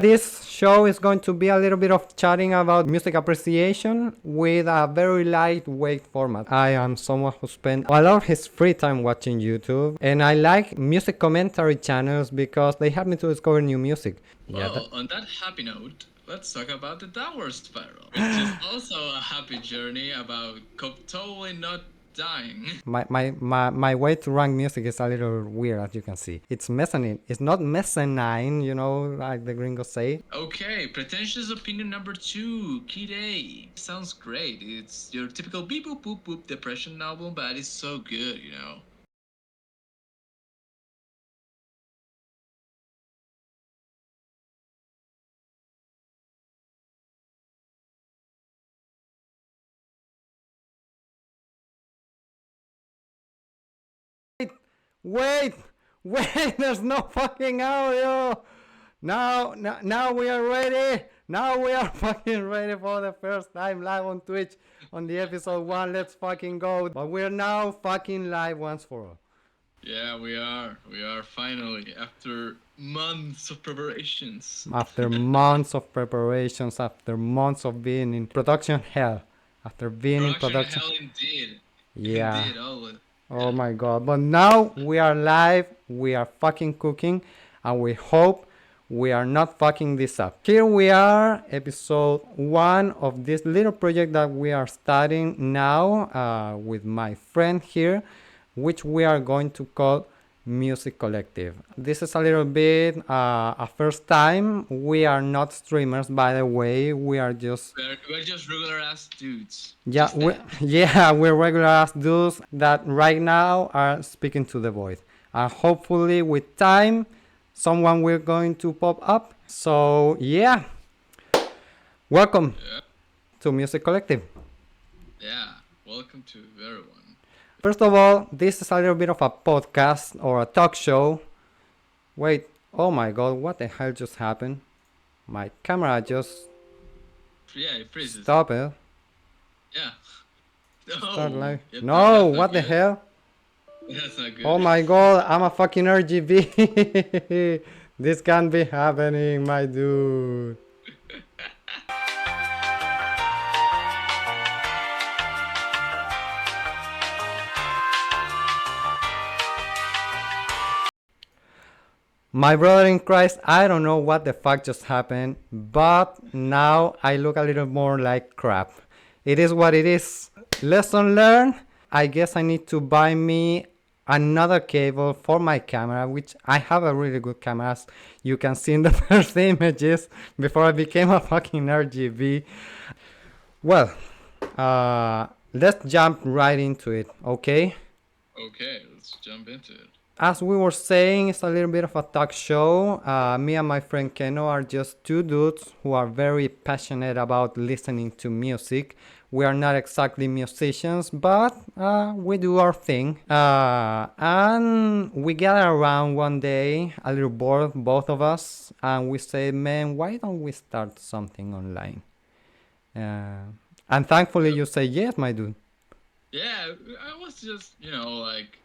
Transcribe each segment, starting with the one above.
This show is going to be a little bit of chatting about music appreciation with a very lightweight format. I am someone who spends a lot of his free time watching YouTube, and I like music commentary channels because they help me to discover new music. Well, on that happy note, let's talk about the downward spiral, which is also a happy journey about totally not dying. My way to rank music is a little weird, as you can see. It's mezzanine. It's not mezzanine, you know, like the gringos say. Okay, pretentious opinion number 2, Kid A. Sounds great. It's your typical beep boop boop boop depression album, but it's so good, you know. Wait, wait, there's no fucking audio. Now we are ready. Now we are fucking ready for the first time live on Twitch on the episode 1. Let's fucking go. But we're now fucking live once for all. Yeah, we are. We are finally, after months of preparations. After months of preparations, after months of being in production hell. After being in production hell indeed. Yeah. Indeed, always. Oh my god. But now we are live, we are fucking cooking, and we hope we are not fucking this up. Here we are, episode 1 of this little project that we are starting now with my friend here, which we are going to call Music Collective. This is a little bit a first time. We are not streamers, by the way. We're just regular ass dudes. Yeah, we're regular ass dudes that right now are speaking to the void. And hopefully with time, someone will going to pop up. So yeah, welcome to Music Collective. Yeah, welcome to everyone. First of all, this is a little bit of a podcast or a talk show. Wait, oh my god, what the hell just happened? My camera just it freezes. Stop it. Yeah. No, what the hell? That's not good. Oh my god, I'm a fucking RGB. This can't be happening, my dude. My brother in Christ, I don't know what the fuck just happened, but now I look a little more like crap. It is what it is. Lesson learned. I guess I need to buy me another cable for my camera, which I have a really good camera, as you can see in the first images before I became a fucking RGB. Well, let's jump right into it, okay? Okay, let's jump into it. As we were saying, it's a little bit of a talk show. Me and my friend Keno are just two dudes who are very passionate about listening to music. We are not exactly musicians, but we do our thing. And we gather around one day, a little bored, both of us, and we say, man, why don't we start something online? And thankfully you say yes, my dude. Yeah, I was just, like,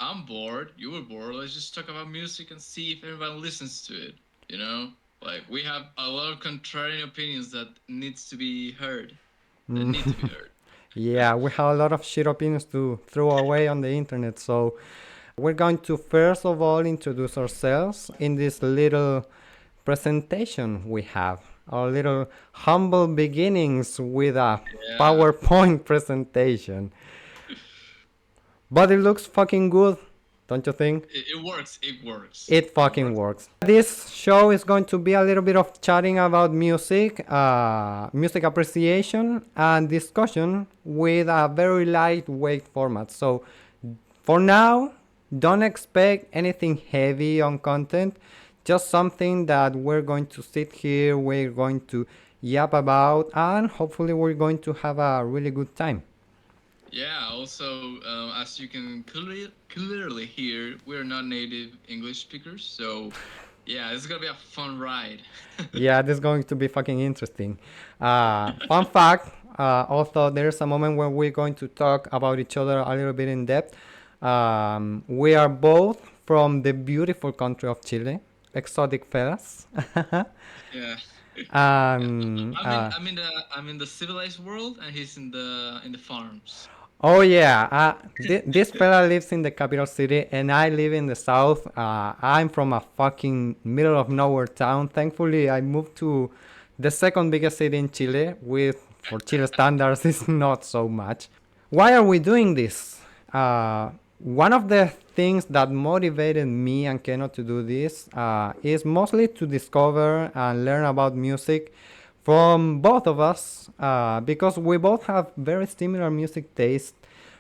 I'm bored, you were bored, let's just talk about music and see if everyone listens to it, you know? Like, we have a lot of contrarian opinions that needs to be heard. Yeah, we have a lot of shit opinions to throw away on the internet, so we're going to first of all introduce ourselves in this little presentation we have. Our little humble beginnings with a PowerPoint presentation. But it looks fucking good, don't you think? It works. It fucking works. This show is going to be a little bit of chatting about music, music appreciation, and discussion with a very lightweight format. So for now, don't expect anything heavy on content. Just something that we're going to sit here, we're going to yap about, and hopefully we're going to have a really good time. Yeah, also, as you can clearly hear, we're not native English speakers, so yeah, this is gonna be a fun ride. Yeah, this is going to be fucking interesting. Fun fact, also there's a moment where we're going to talk about each other a little bit in depth. We are both from the beautiful country of Chile. exotic fellas. Yeah. And I'm in the civilized world, and he's in the farms. oh yeah, this fella lives in the capital city, and I live in the south. I'm from a fucking middle of nowhere town. Thankfully, I moved to the second biggest city in Chile, with for Chile standards, is not so much. Why are we doing this? One of the things that motivated me and Keno to do this is mostly to discover and learn about music from both of us, because we both have very similar music taste.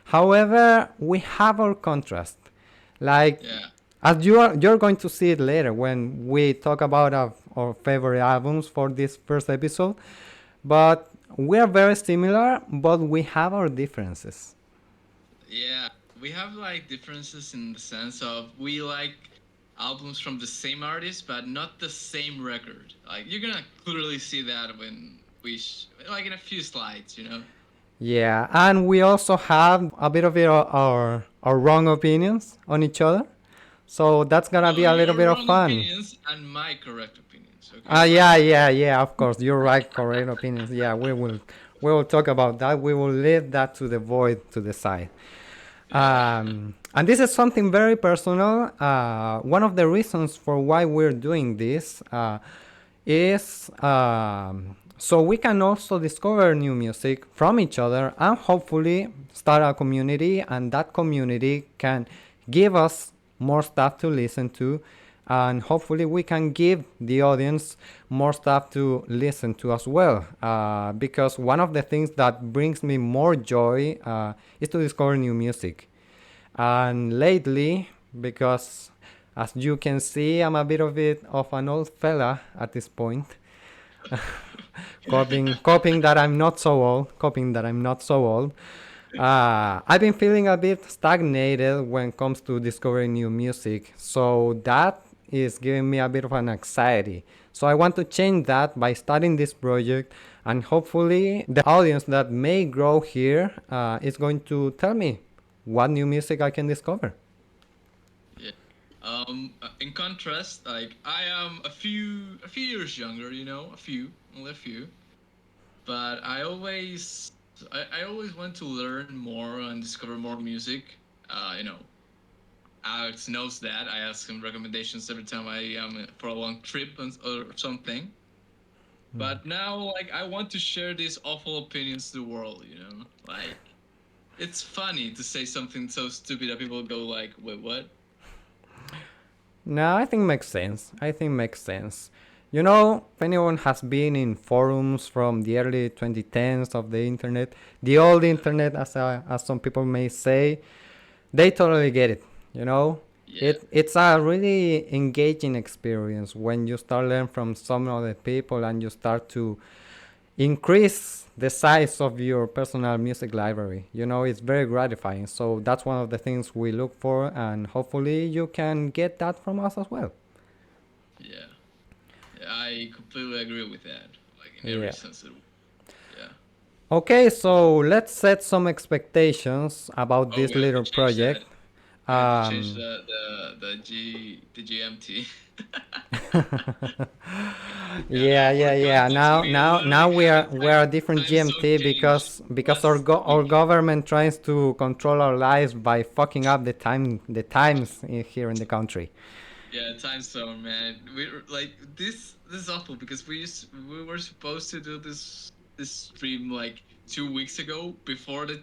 However, we have our contrast. Like, Yeah. as you're going to see it later when we talk about our favorite albums for this first episode. But we are very similar, but we have our differences. Yeah, we have like differences in the sense of we like albums from the same artist, but not the same record. Like you're gonna clearly see that when like in a few slides. Yeah, and we also have a bit of our wrong opinions on each other. So that's gonna No, be a little your bit of wrong fun. opinions and my correct opinions. Okay. Yeah, of course, you're right, correct opinions. Yeah, we will talk about that. We will leave that to the void to the side. Yeah. And this is something very personal. One of the reasons for why we're doing this is so we can also discover new music from each other and hopefully start a community, and that community can give us more stuff to listen to, and hopefully we can give the audience more stuff to listen to as well, because one of the things that brings me more joy is to discover new music. And lately, because as you can see, I'm a bit of an old fella at this point. Coping that I'm not so old. Coping that I'm not so old. I've been feeling a bit stagnated when it comes to discovering new music. So that is giving me a bit of an anxiety. So I want to change that by starting this project, and hopefully the audience that may grow here is going to tell me what new music I can discover. Yeah. In contrast, like I am a few years younger, only a few. But I always want to learn more and discover more music. Alex knows that. I ask him recommendations every time I am for a long trip or something. But now, like, I want to share these awful opinions to the world. Like, it's funny to say something so stupid that people go like, "Wait, what?" No, I think makes sense. I think makes sense. You know, if anyone has been in forums from the early 2010s of the internet, the old internet, as some people may say, they totally get it. You know, Yeah, it's a really engaging experience when you start learning from some other people and you start to increase the size of your personal music library. You know, it's very gratifying. So that's one of the things we look for, and hopefully you can get that from us as well. yeah, yeah. I completely agree with that. Like in every Yeah. sense of, yeah. Okay, so let's set some expectations about Oh, this we have to little change that. project. We have to change Um, the GMT. Yeah, we're going yeah. to be Now literally having we are a different time zone GMT change because last our week. government tries to control our lives by fucking up the times here in the country. Yeah, time zone, man. Like this is awful because we were supposed to do this stream like 2 weeks ago before the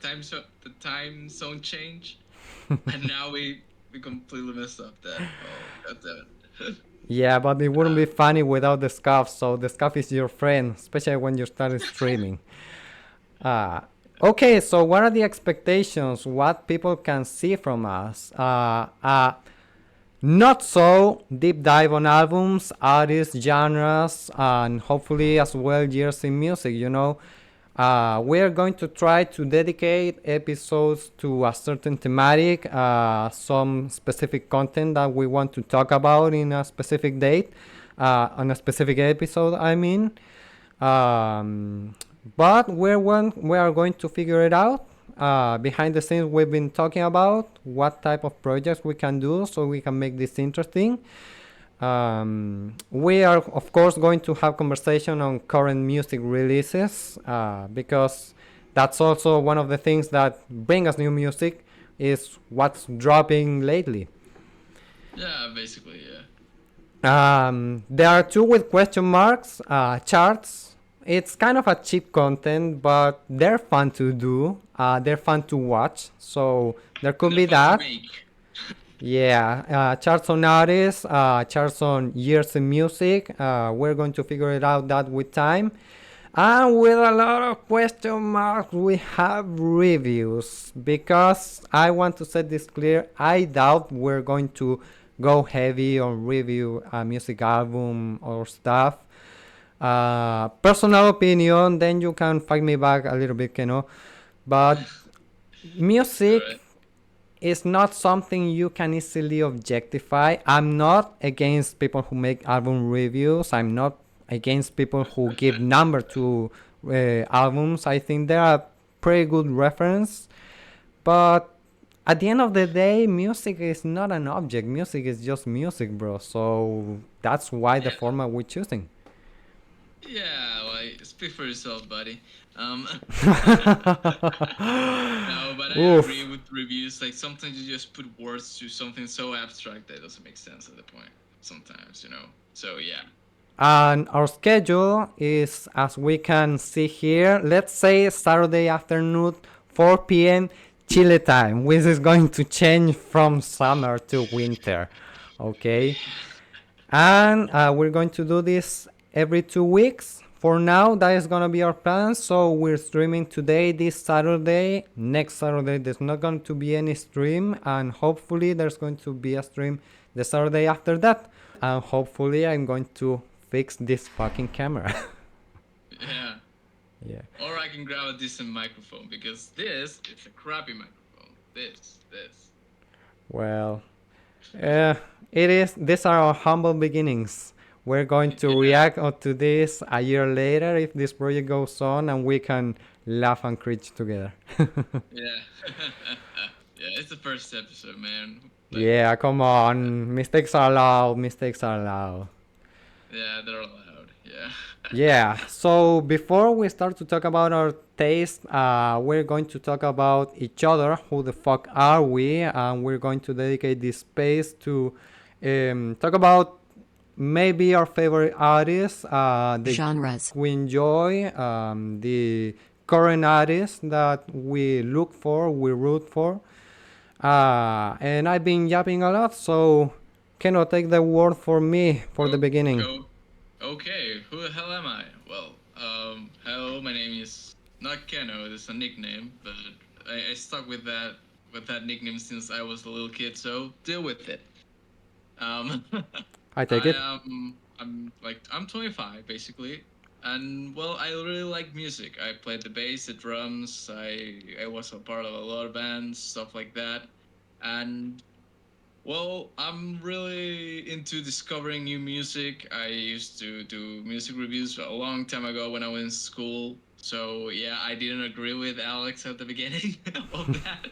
time zone change, and now we completely messed up that. Oh, god damn it. Yeah, but it wouldn't be funny without the scarf. So the scarf is your friend, especially when you start streaming. Uh, okay, so what are the expectations? What people can see from us? Not so deep dive on albums, artists, genres, and hopefully as well years in music. You know, we're going to try to dedicate episodes to a certain thematic, some specific content that we want to talk about in a specific date, on a specific episode. I mean, um, but we are going to figure it out. Behind the scenes, we've been talking about what type of projects we can do so we can make this interesting. We are, of course, going to have conversation on current music releases because that's also one of the things that bring us new music is what's dropping lately. Yeah, basically, yeah. There are two with question marks, charts. It's kind of a cheap content, but they're fun to do. They're fun to watch. So there could And they're be fun to that. make. Yeah, charts on artists, charts on years in music. We're going to figure it out that with time. And with a lot of question marks, we have reviews. Because I want to set this clear, I doubt we're going to go heavy on review a music album or stuff. Personal opinion, then you can fight me back a little bit, you know. But music Right. is not something you can easily objectify. I'm not against people who make album reviews. I'm not against people who give number to albums. I think they are pretty good reference. But at the end of the day, music is not an object. Music is just music, bro. So that's why the Yeah. format we're choosing. Yeah, like speak for yourself, buddy. Um, no, but I agree Oof. with reviews. Like sometimes you just put words to something so abstract that doesn't make sense at the point. Sometimes, you know. So yeah. And our schedule is, as we can see here, let's say Saturday afternoon, 4 p.m. Chile time, which is going to change from summer to winter. Okay. And we're going to do this every 2 weeks. For now, that is going to be our plan. So we're streaming today, this Saturday. Next Saturday, there's not going to be any stream. And hopefully, there's going to be a stream the Saturday after that. And hopefully, I'm going to fix this fucking camera. Yeah. Yeah. Or I can grab a decent microphone because this is a crappy microphone. This. Well, uh, it is. These are our humble beginnings. We're going to Yeah. react to this a year later if this project goes on, and we can laugh and cringe together. Yeah. Yeah, it's the first episode, man. Like, Yeah, come on. Mistakes are allowed. Mistakes are allowed. yeah, they're allowed. Yeah. Yeah, so before we start to talk about our taste, we're going to talk about each other. Who the fuck are we? And we're going to dedicate this space to talk about maybe our favorite artists, the Genres. we enjoy, the current artists that we look for, we root for. And I've been yapping a lot, so Keno, take the word for me for the Oh, beginning. okay. Who the hell am I? Well, hello. My name is not Keno. It's a nickname, but I stuck with that nickname since I was a little kid. So deal with it. Um, I take it. I'm 25 basically, and well, I really like music. I played the bass, the drums. I was a part of a lot of bands, stuff like that, and well, I'm really into discovering new music. I used to do music reviews a long time ago when I was in school. So yeah, I didn't agree with Alex at the beginning of that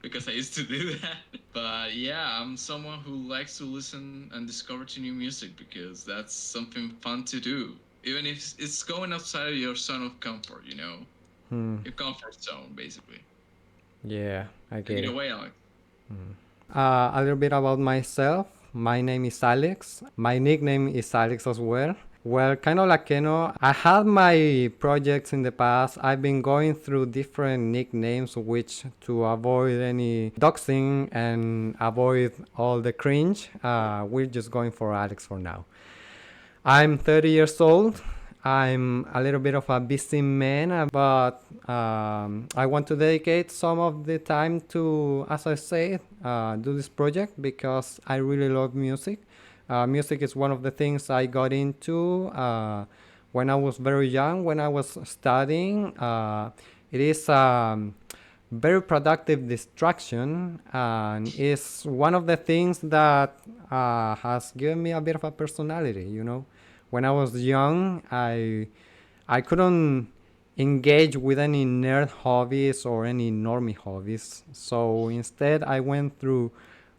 because I used to do that. But yeah, I'm someone who likes to listen and discover to new music because that's something fun to do. Even if it's going outside of your zone of comfort, you know, Hmm. your comfort zone, basically. Yeah, I Take get it it. away, Alex. A little bit about myself. My name is Alex. My nickname is Alex as well. Well, kind of like Keno, I had my projects in the past. I've been going through different nicknames, which to avoid any doxing and avoid all the cringe, we're just going for Alex for now. I'm 30 years old. I'm a little bit of a busy man, but I want to dedicate some of the time to, as I say, do this project because I really love music. Music is one of the things I got into when I was very young, when I was studying. It is very productive distraction and is one of the things that has given me a bit of a personality, you know. When I was young, I couldn't engage with any nerd hobbies or any normie hobbies. So instead, I went through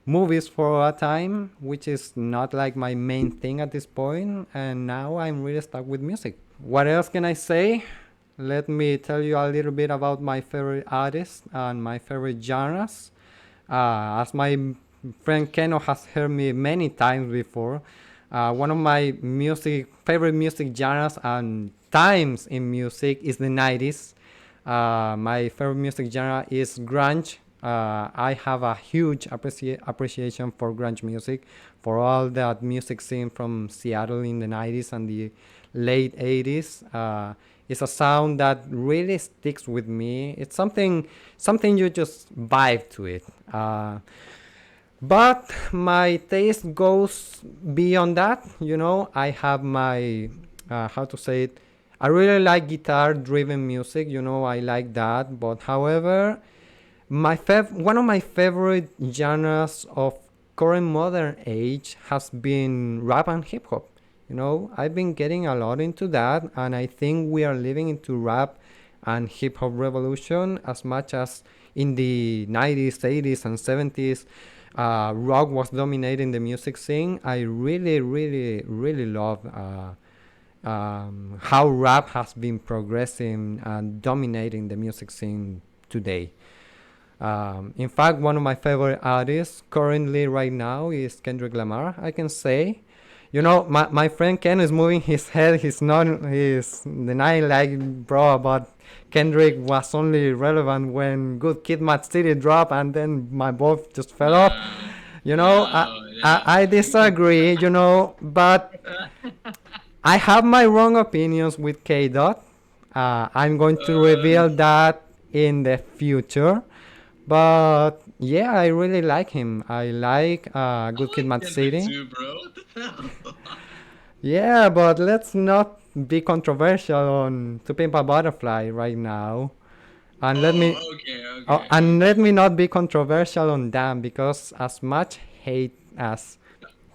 movies for a time, which is not like my main thing at this point, and now I'm really stuck with music. What else can I say? Let me tell you a little bit about my favorite artists and my favorite genres. As my friend Keno has heard me many times before, one of my favorite music genres and times in music is the 90s. My favorite music genre is grunge. I have a huge appreciation for grunge music, for all that music scene from Seattle in the 90s and the late 80s. It's a sound that really sticks with me. It's something you just vibe to it. But my taste goes beyond that. I have my, how to say it, I really like guitar driven music. I like that. But however, one of my favorite genres of current modern age has been rap and hip hop. I've been getting a lot into that, and I think we are living into rap and hip hop revolution as much as in the 90s, 80s, and 70s. Rock was dominating the music scene. I really, really, really love how rap has been progressing and dominating the music scene today. In fact, one of my favorite artists currently right now is Kendrick Lamar. I can say, my friend Ken is moving his head. He's denying like, bro, but Kendrick was only relevant when Good Kid, Mad City dropped, and then my boat just fell off. No, You know, I, no, I, yeah. I disagree. But I have my wrong opinions with K Dot. I'm going to reveal that in the future. But yeah, I really like him. I like I Good Kid, like Mad Kendrick City. too, bro. What the hell? Yeah, but let's not be controversial on To Pimp a Butterfly right now. And let me Oh, okay, okay, and let okay. me not be controversial on them, because as much hate as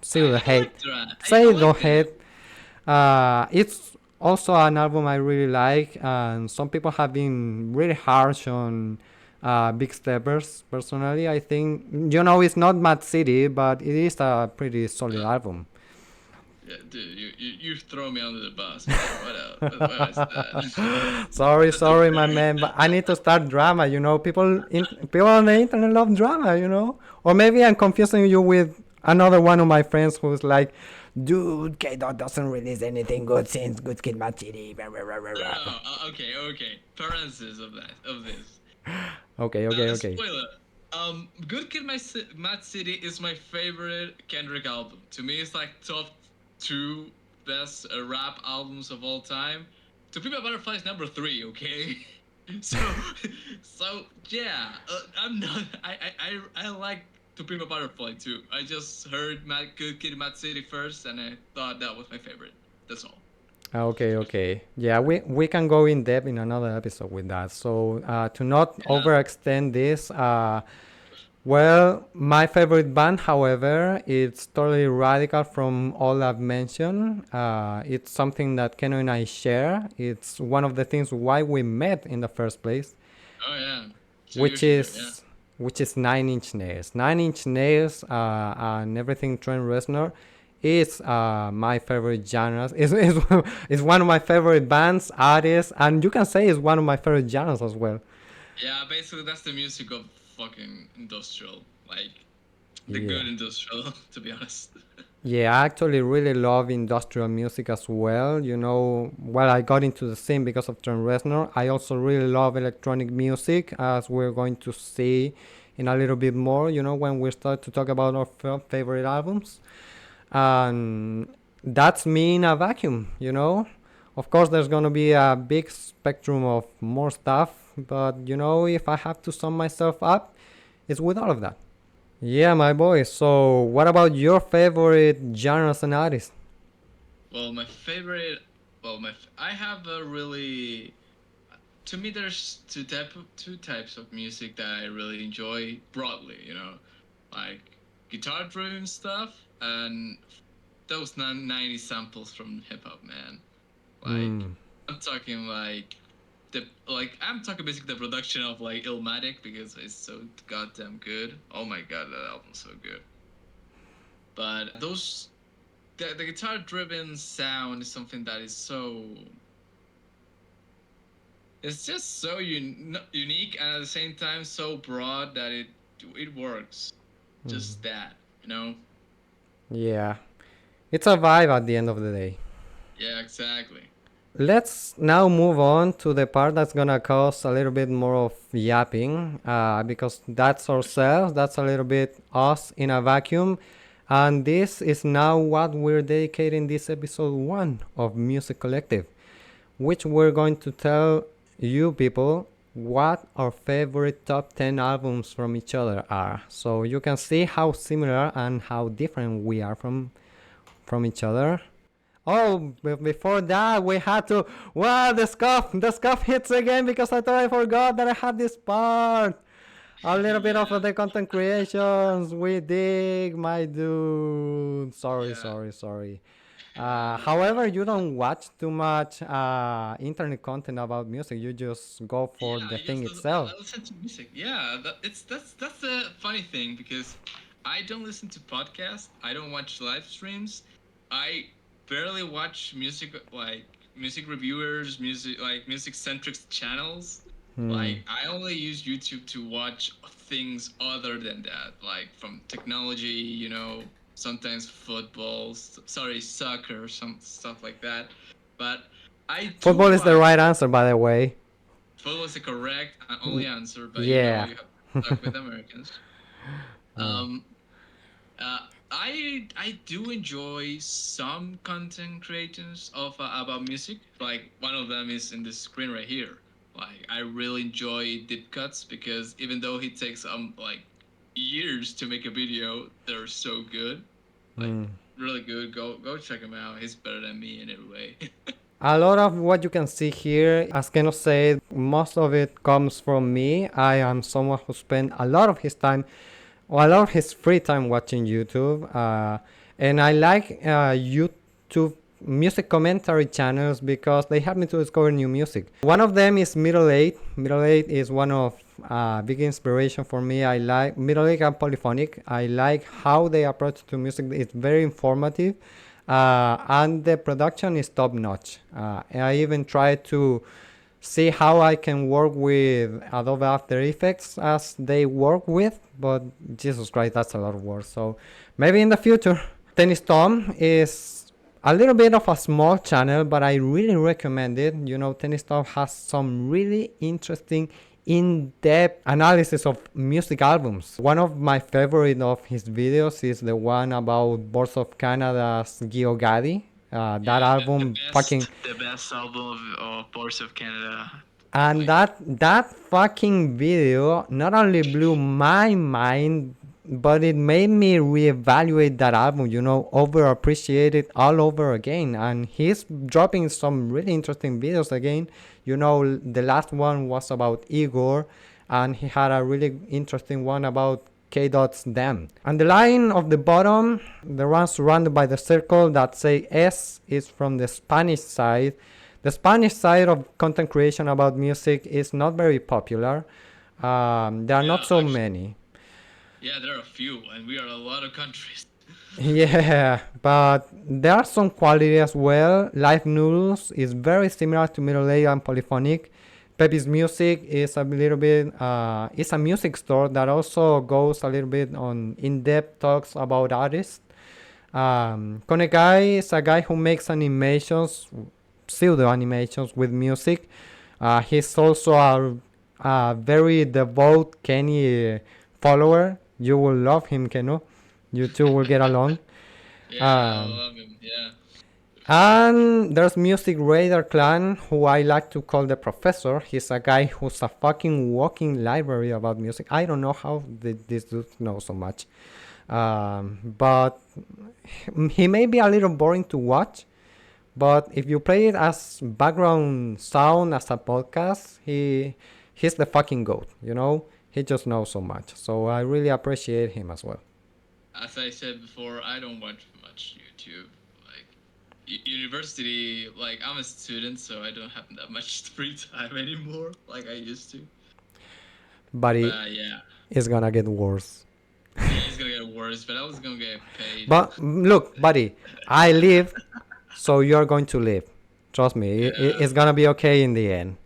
pseudo I hate, like that. I pseudo like them. hate, it's also an album I really like, and some people have been really harsh on Big Steppers. Personally, I think it's not Mad City, but it is a pretty solid Uh, album. yeah, dude, you throw me under the bus, man. What up? What is that? Sorry, my man, but I need to start drama. People on the internet love drama. Or maybe I'm confusing you with another one of my friends who's like, dude, K Dot doesn't release anything good since Good Kid, Mad City. Rah, rah, rah, rah, No, no, rah." no. Okay, okay. Parenthesis of this. Okay, okay, okay. Spoiler. Good Kid, Mad City is my favorite Kendrick album. To me, it's like top two best rap albums of all time. To People Butterfly is number three. Okay. So, so yeah, I'm not. I like To People Butterfly too. I just heard Good Kid, Mad City first, and I thought that was my favorite. That's all. Okay, okay. Yeah, we can go in depth in another episode with that. So to not Yeah. overextend this, well, my favorite band, however, it's totally radical from all I've mentioned. It's something that Keno and I share. It's one of the things why we met in the first place, Oh yeah. Two which years ago. Yeah. is which is Nine Inch Nails. Nine Inch Nails and everything Trent Reznor is my favorite genres. Is one of my favorite bands, artists, and you can say it's one of my favorite genres as well. Yeah, basically that's the music of fucking industrial, like the Yeah. good industrial, to be honest. Yeah, I actually really love industrial music as well. Well, I got into the scene because of Trent Reznor. I also really love electronic music, as we're going to see in a little bit more, when we start to talk about our favorite albums. And that's me in a vacuum. Of course, there's going to be a big spectrum of more stuff, but, if I have to sum myself up, it's with all of that. Yeah, my boy. So, what about your favorite genres and artists? Well, my favorite, I have a really, to me, there's two types of music that I really enjoy broadly. Like guitar-driven stuff and those 90 samples from hip hop, man. Like Mm, I'm talking like the like I'm talking basically the production of like Illmatic because it's so goddamn good. Oh my god, that album's so good. But the guitar driven sound is something that is so it's just so unique and at the same time so broad that it works. Just that, you know? Yeah. It's a vibe at the end of the day. Yeah, exactly. Let's now move on to the part that's gonna cause a little bit more of yapping, because that's ourselves, that's a little bit us in a vacuum. And this is now what we're dedicating this episode 1 of Music Collective, which we're going to tell you people what our favorite top 10 albums from each other are. So you can see how similar and how different we are from each other. Oh, before that, we had to. Wow, the scuff hits again because I thought I forgot that I had this part. A little bit of Yeah, the content creations. We dig, my dude. Sorry, yeah, sorry, sorry. yeah. No However, problem. you don't watch too much internet content about music. You just go Yeah, for the I thing just itself. I listen to music. Yeah, that's a funny thing because I don't listen to podcasts. I don't watch live streams. I barely watch music like music reviewers, music centric channels. Hmm. Like I only use YouTube to watch things other than that, like from technology, sometimes football, sorry, soccer, some stuff like that. But I do Football is the watch. right answer, by the way. Football is the correct only answer, but Yeah. you have to talk with Americans. Uh, Um, I do enjoy some content creators of about music. Like one of them is in the screen right here. Like I really enjoy deep cuts because even though he takes like years to make a video, they're so good. Like mm. really good. Go check him out. He's better than me in every way. A lot of what you can see here, as Keno said, most of it comes from me. I am someone who spent a lot of his time, or a lot of his free time watching YouTube. And I like YouTube music commentary channels because they help me to discover new music. One of them is Middle Eight. Middle Eight is one of big inspiration for me. I like Middle Eight and Polyphonic. I like how they approach to music. It's very informative, and the production is top notch. I even try to see how I can work with Adobe After Effects as they work with, but Jesus Christ, that's a lot of work. So maybe in the future. Tennis Tom is a little bit of a small channel, but I really recommend it. You know, Tennis Tom has some really interesting in-depth analysis of music albums. One of my favorite of his videos is the one about Boards of Canada's Gio Gaddy. That Yeah, album fucking, the best album of Boards of Canada. and Like that fucking video not only blew my mind, but it made me reevaluate that album, you know, over appreciate it all over again. And he's dropping some really interesting videos again. You know, the last one was about Igor, and he had a really interesting one about K Dot's Dam. And the line of the bottom, the one surrounded by the circle that say S, is from the Spanish side. The Spanish side of content creation about music is not very popular. There are not yeah, so actually, many. yeah, there are a few, and we are a lot of countries. Yeah, but there are some quality as well. Live Noodles is very similar to Middle Age and Polyphonic. Pepe's Music is a little bit, it's a music store that also goes a little bit on in-depth talks about artists. Konegai is a guy who makes animations, pseudo animations with music. He's also a very devout Kenny follower. You will love him, Keno. You two will get along. Yeah, I Um, love him. Yeah. and there's Music Raider Clan, who I like to call the professor. He's a guy who's a fucking walking library about music. I don't know how this dude knows so much. But he may be a little boring to watch. But if you play it as background sound as a podcast, he's the fucking goat. You know, he just knows so much. So I really appreciate him as well. As I said before, I don't watch much YouTube. Like, university, like I'm a student, so I don't have that much free time anymore, like I used to. But But yeah, it's gonna get worse. it's gonna get worse. But I was gonna get paid. But look, buddy, I live, so you're going to live. Trust me, Yeah, it's gonna be okay in the end.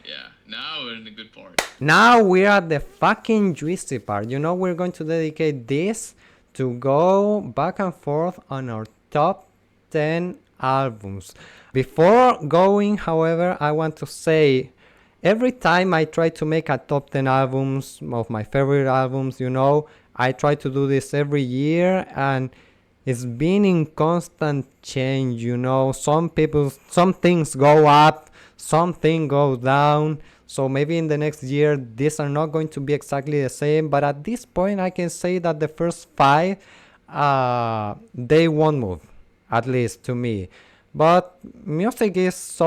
yeah. Now we're in the good part. Now we're at the fucking juicy part. You know, we're going to dedicate this to go back and forth on our top 10 albums. Before going, however, I want to say every time I try to make a top 10 albums of my favorite albums, you know, I try to do this every year, and it's been in constant change, you know. Some things go up, some things go down. So maybe in the next year these are not going to be exactly the same, but at this point I can say that the first five, they won't move, at least to me. But music is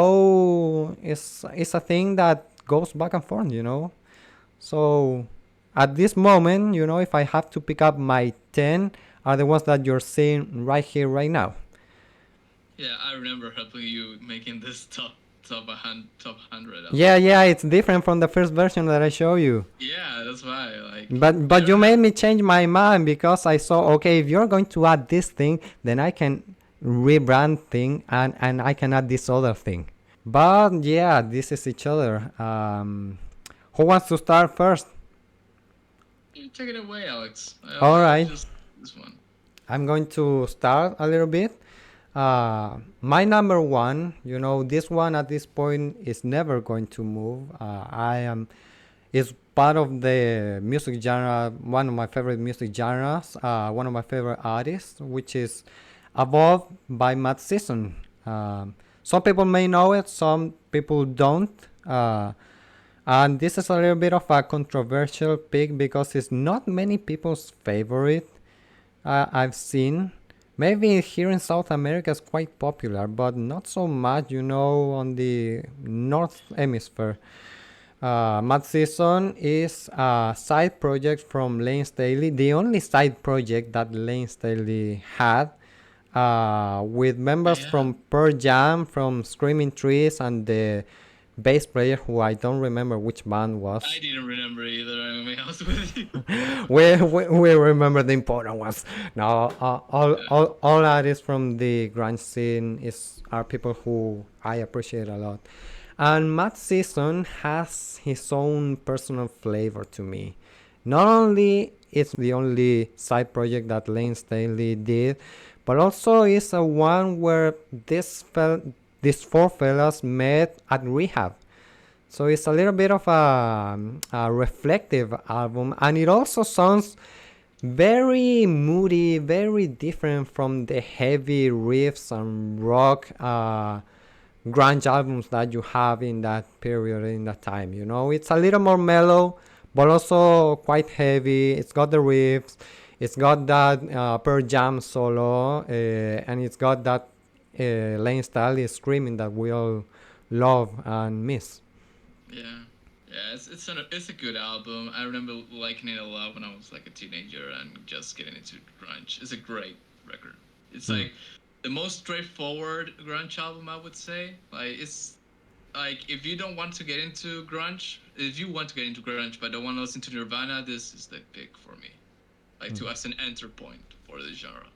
a thing that goes back and forth, you know. So at this moment, you know, if I have to pick up my 10, are the ones that you're seeing right here, right now. Yeah, I remember helping you making this top 100 Yeah, albums. yeah, it's different from the first version that I show you. Yeah, that's why. Like, I But don't you have. made me change my mind because I saw, okay, if you're going to add this thing, then I can rebrand thing, and I can add this other thing. But yeah, this is each other. Who wants to start first? You take it away, Alex. All I'll right, just this one. I'm going to start a little bit. My number one, you know, this one at this point is never going to move. I am is part of the music genre, one of my favorite music genres, one of my favorite artists, which is Above by Matt Season. Some people may know it, some people don't. And this is a little bit of a controversial pick because it's not many people's favorite. I've seen. Maybe here in South America it's quite popular, but not so much, you know, on the North Hemisphere. Mad Season is a side project from Lane Staley, the only side project that Lane Staley had, with members Yeah, from Pearl Jam, from Screaming Trees, and the bass player who I don't remember which band I was. didn't remember either. I'm gonna be honest with you. We remember the important ones. Now, Yeah, all artists from the grunge scene are people who I appreciate a lot. And Matt Season has his own personal flavor to me. Not only it's the only side project that Lane Staley did, but also it's a one where these four fellas met at rehab. So it's a little bit of a reflective album, and it also sounds very moody, very different from the heavy riffs and rock grunge albums that you have in that period, in that time. You know, it's a little more mellow, but also quite heavy. It's got the riffs, it's got that Pearl Jam solo, and it's got that Lane Staley screaming that we all love and miss. yeah, yeah. It's a good album. I remember liking it a lot when I was like a teenager and just getting into grunge. It's a great record. It's Mm. like the most straightforward grunge album, I would say. Like it's like if you don't want to get into grunge, if you want to get into grunge but don't want to listen to Nirvana, this is the pick for me. Like to as an enter point for the genre.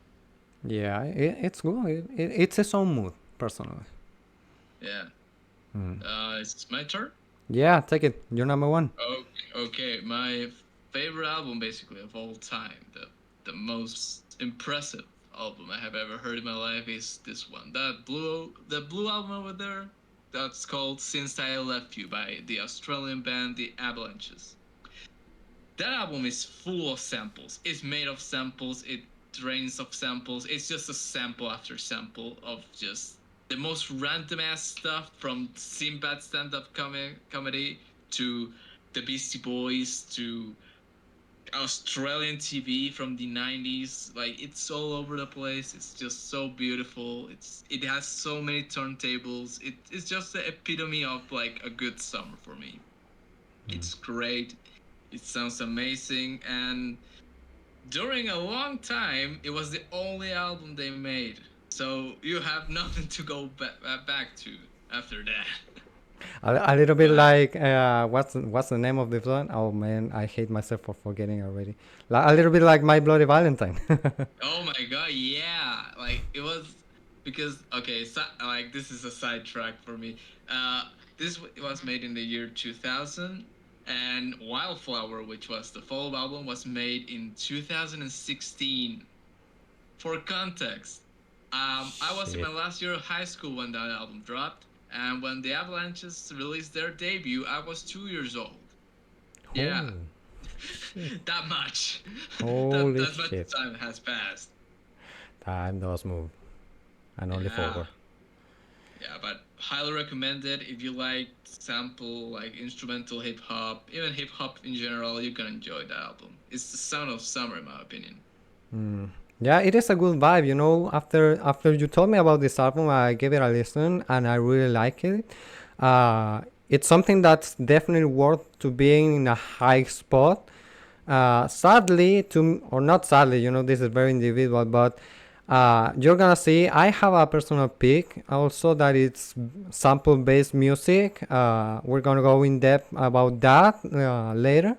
Yeah, it's good. It's its own mood, personally. Yeah. Mm. It's my turn. Yeah, take it. You're number one. Okay. My favorite album, basically of all time, the most impressive album I have ever heard in my life is this one. The blue album over there. That's called "Since I Left You" by the Australian band The Avalanches. That album is full of samples. It's made of samples. It drains of samples. It's just a sample after sample of just the most random ass stuff from Sinbad stand-up comedy to the Beastie Boys to Australian TV from the 90s. Like it's all over the place. It's just so beautiful. It has so many turntables. It's just the epitome of like a good summer for me. It's great. It sounds amazing, and during a long time, it was the only album they made. So you have nothing to go back to after that. A little bit But like what's the name of the song? Oh man, I hate myself for forgetting already. A little bit like My Bloody Valentine. oh my god, yeah, like it was because okay, like this is a sidetrack for me. Uh, this was made in the year 2000, and Wildflower, which was the follow album, was made in 2016. For context, I was in my Shit. last year of high school when that album dropped, and when the Avalanches released their debut, I was 2 years old. Oh Yeah, shit. that much. Holy That much shit. time has passed. Time does move, and only Yeah, forward. yeah, but highly recommend it if you like sample like instrumental hip hop, even hip hop in general. You can enjoy the album. It's the sound of summer, in my opinion. Mm. Yeah, it is a good vibe. After you told me about this album, I gave it a listen, and I really like it. It's something that's definitely worth to being in a high spot. Sadly, or not sadly, this is very individual, but you're gonna see I have a personal pick also that it's sample based music. We're gonna go in depth about that later.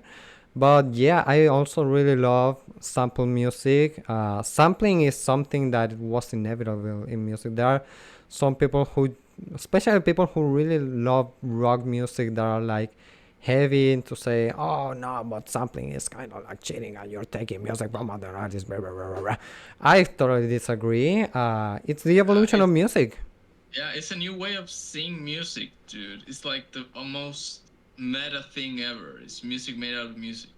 But yeah, I also really love sample music. Sampling is something that was inevitable in music. There are some people who, especially people who really love rock music, that are like heavy into say, oh no, but sampling is kind of like cheating and you're taking music from other artists. Blah, blah, blah, blah, blah. I totally disagree. It's the evolution of It's music. Yeah, it's a new way of seeing music, dude. It's like the most meta thing ever. It's music made out of music.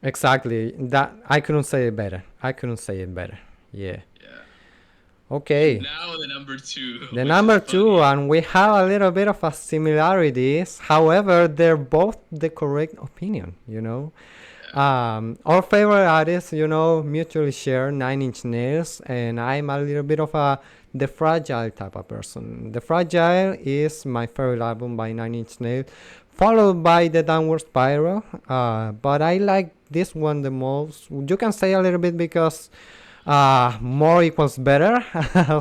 Exactly. That I couldn't say it better. I couldn't say it better. Yeah. Yeah. Okay. Now the number two, The which is number two, funny. and we have a little bit of a similarities. However, they're both the correct opinion. Yeah. Our favorite artists, mutually share Nine Inch Nails, and I'm a little bit of a the Fragile type of person. The Fragile is my favorite album by Nine Inch Nails, followed by the Downward Spiral. But I like this one the most. You can say a little bit because more equals better,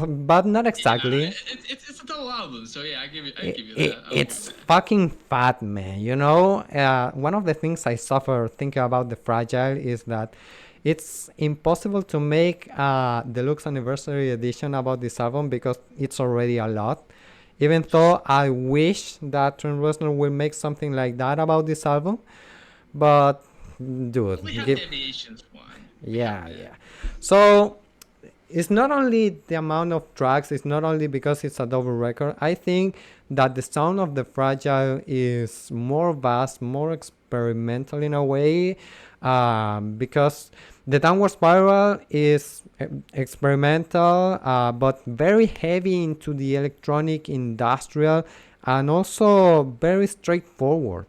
but not Yeah, exactly. it's a double album, so yeah, I It, give you it, that. I'll give you it's that. fucking fat, man. One of the things I suffer thinking about the Fragile is that it's impossible to make a deluxe anniversary edition about this album because it's already a lot. Even though I wish that Trent Reznor will make something like that about this album, but We dude, have the Aviations one. We have yeah, that. yeah. So it's not only the amount of tracks, it's not only because it's a double record. I think that the sound of the Fragile is more vast, more experimental in a way, because the Downward Spiral is experimental, but very heavy into the electronic industrial and also very straightforward.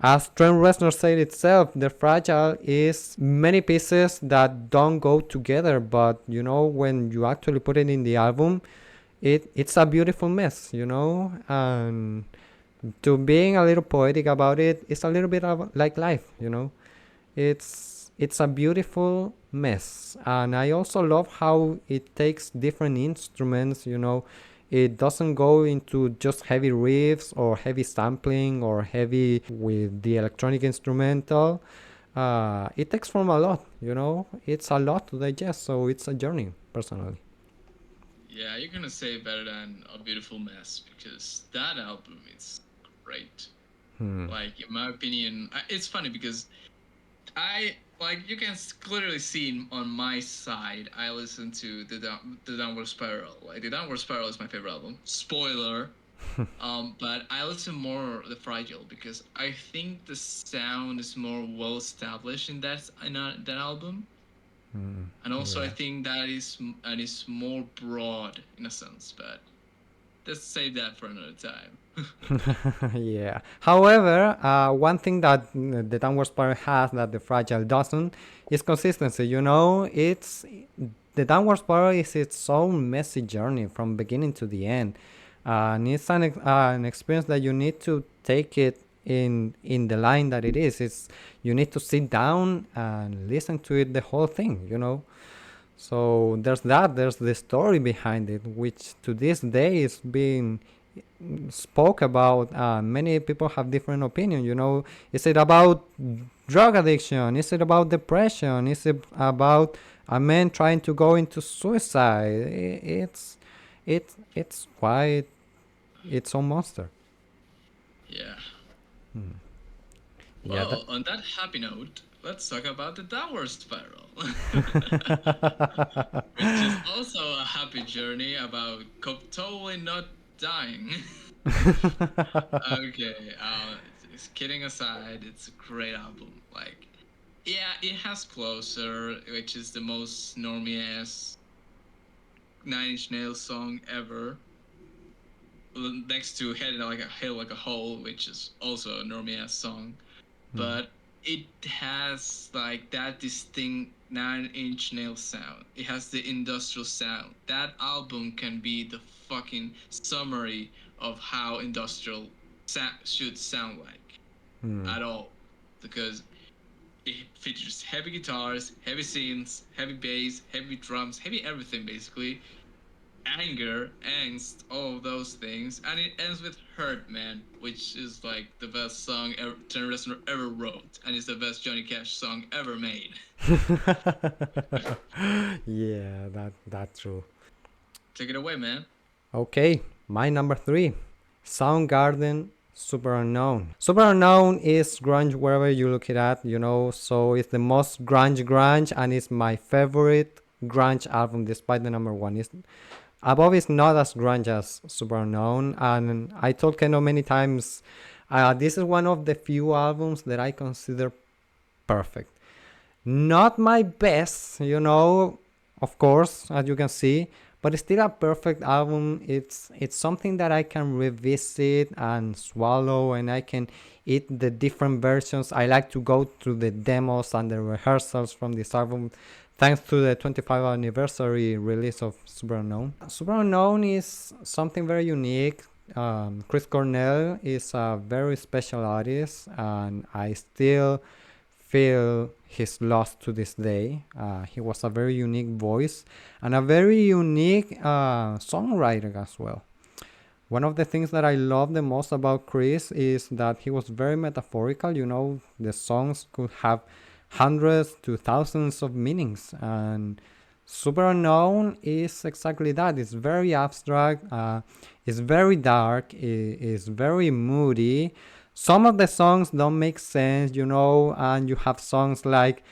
As Trent Reznor said itself, the Fragile is many pieces that don't go together, but when you actually put it in the album, it's a beautiful mess. And to being a little poetic about it, it's a little bit of like life. It's a beautiful mess, and I also love how it takes different instruments. It doesn't go into just heavy riffs or heavy sampling or heavy with the electronic instrumental. It takes from a lot. It's a lot to digest, so it's a journey personally. Yeah, you're gonna say it better than A Beautiful Mess because that album is great. Hmm. Like in my opinion, it's funny because I like you can clearly see on my side. I listen to the Downward Spiral. Like the Downward Spiral is my favorite album. Spoiler. But I listen more the Fragile because I think the sound is more well established in that album, Hmm. and also I Yeah. think that is more broad in a sense. But let's save that for another time. Yeah. However, one thing that the downward spiral has that the fragile doesn't is consistency. The downward spiral is its own messy journey from beginning to the end, and it's an experience that you need to take it in the line that it is. You need to sit down and listen to it the whole thing. So there's that. There's the story behind it, which to this day is being spoke about. Many people have different opinion. Is it about drug addiction? Is it about depression? Is it about a man trying to go into suicide? It's quite its own monster. Yeah. Hmm. Yeah. Well, on that happy note, let's talk about the downward spiral, which is also a happy journey about totally not dying. Okay, kidding aside, it's a great album. Like, yeah, it has Closer, which is the most normie ass Nine Inch Nails song ever. Next to Head Like a Hole, which is also a normie ass song. Hmm. But it has like that distinct Nine Inch Nail sound. It has the industrial sound. That album can be the fucking summary of how industrial should sound like Hmm. at all, because it features heavy guitars, heavy synths, heavy bass, heavy drums, heavy everything basically. Anger, angst, all of those things, and it ends with "Hurt Man," which is like the best song Trent Reznor ever wrote, and it's the best Johnny Cash song ever made. Yeah, that's true. Take it away, man. Okay, my number three, Soundgarden, Super Unknown. Super Unknown is grunge wherever you look it at, so it's the most grunge, and it's my favorite grunge album despite the number one. Above is not as grunge as Super Unknown, and I told Keno many times, this is one of the few albums that I consider perfect. Not my best, of course, as you can see, but it's still a perfect album. It's something that I can revisit and swallow, and I can eat the different versions. I like to go through the demos and the rehearsals from this album, thanks to the 25th anniversary release of Super Unknown. Super Unknown is something very unique. Chris Cornell is a very special artist, and I still feel his loss to this day. He was a very unique voice and a very unique songwriter as well. One of the things that I love the most about Chris is that he was very metaphorical. The songs could have hundreds to thousands of meanings, and Super Unknown is exactly that. It's very abstract, it's very dark, it's very moody. Some of the songs don't make sense, and you have songs like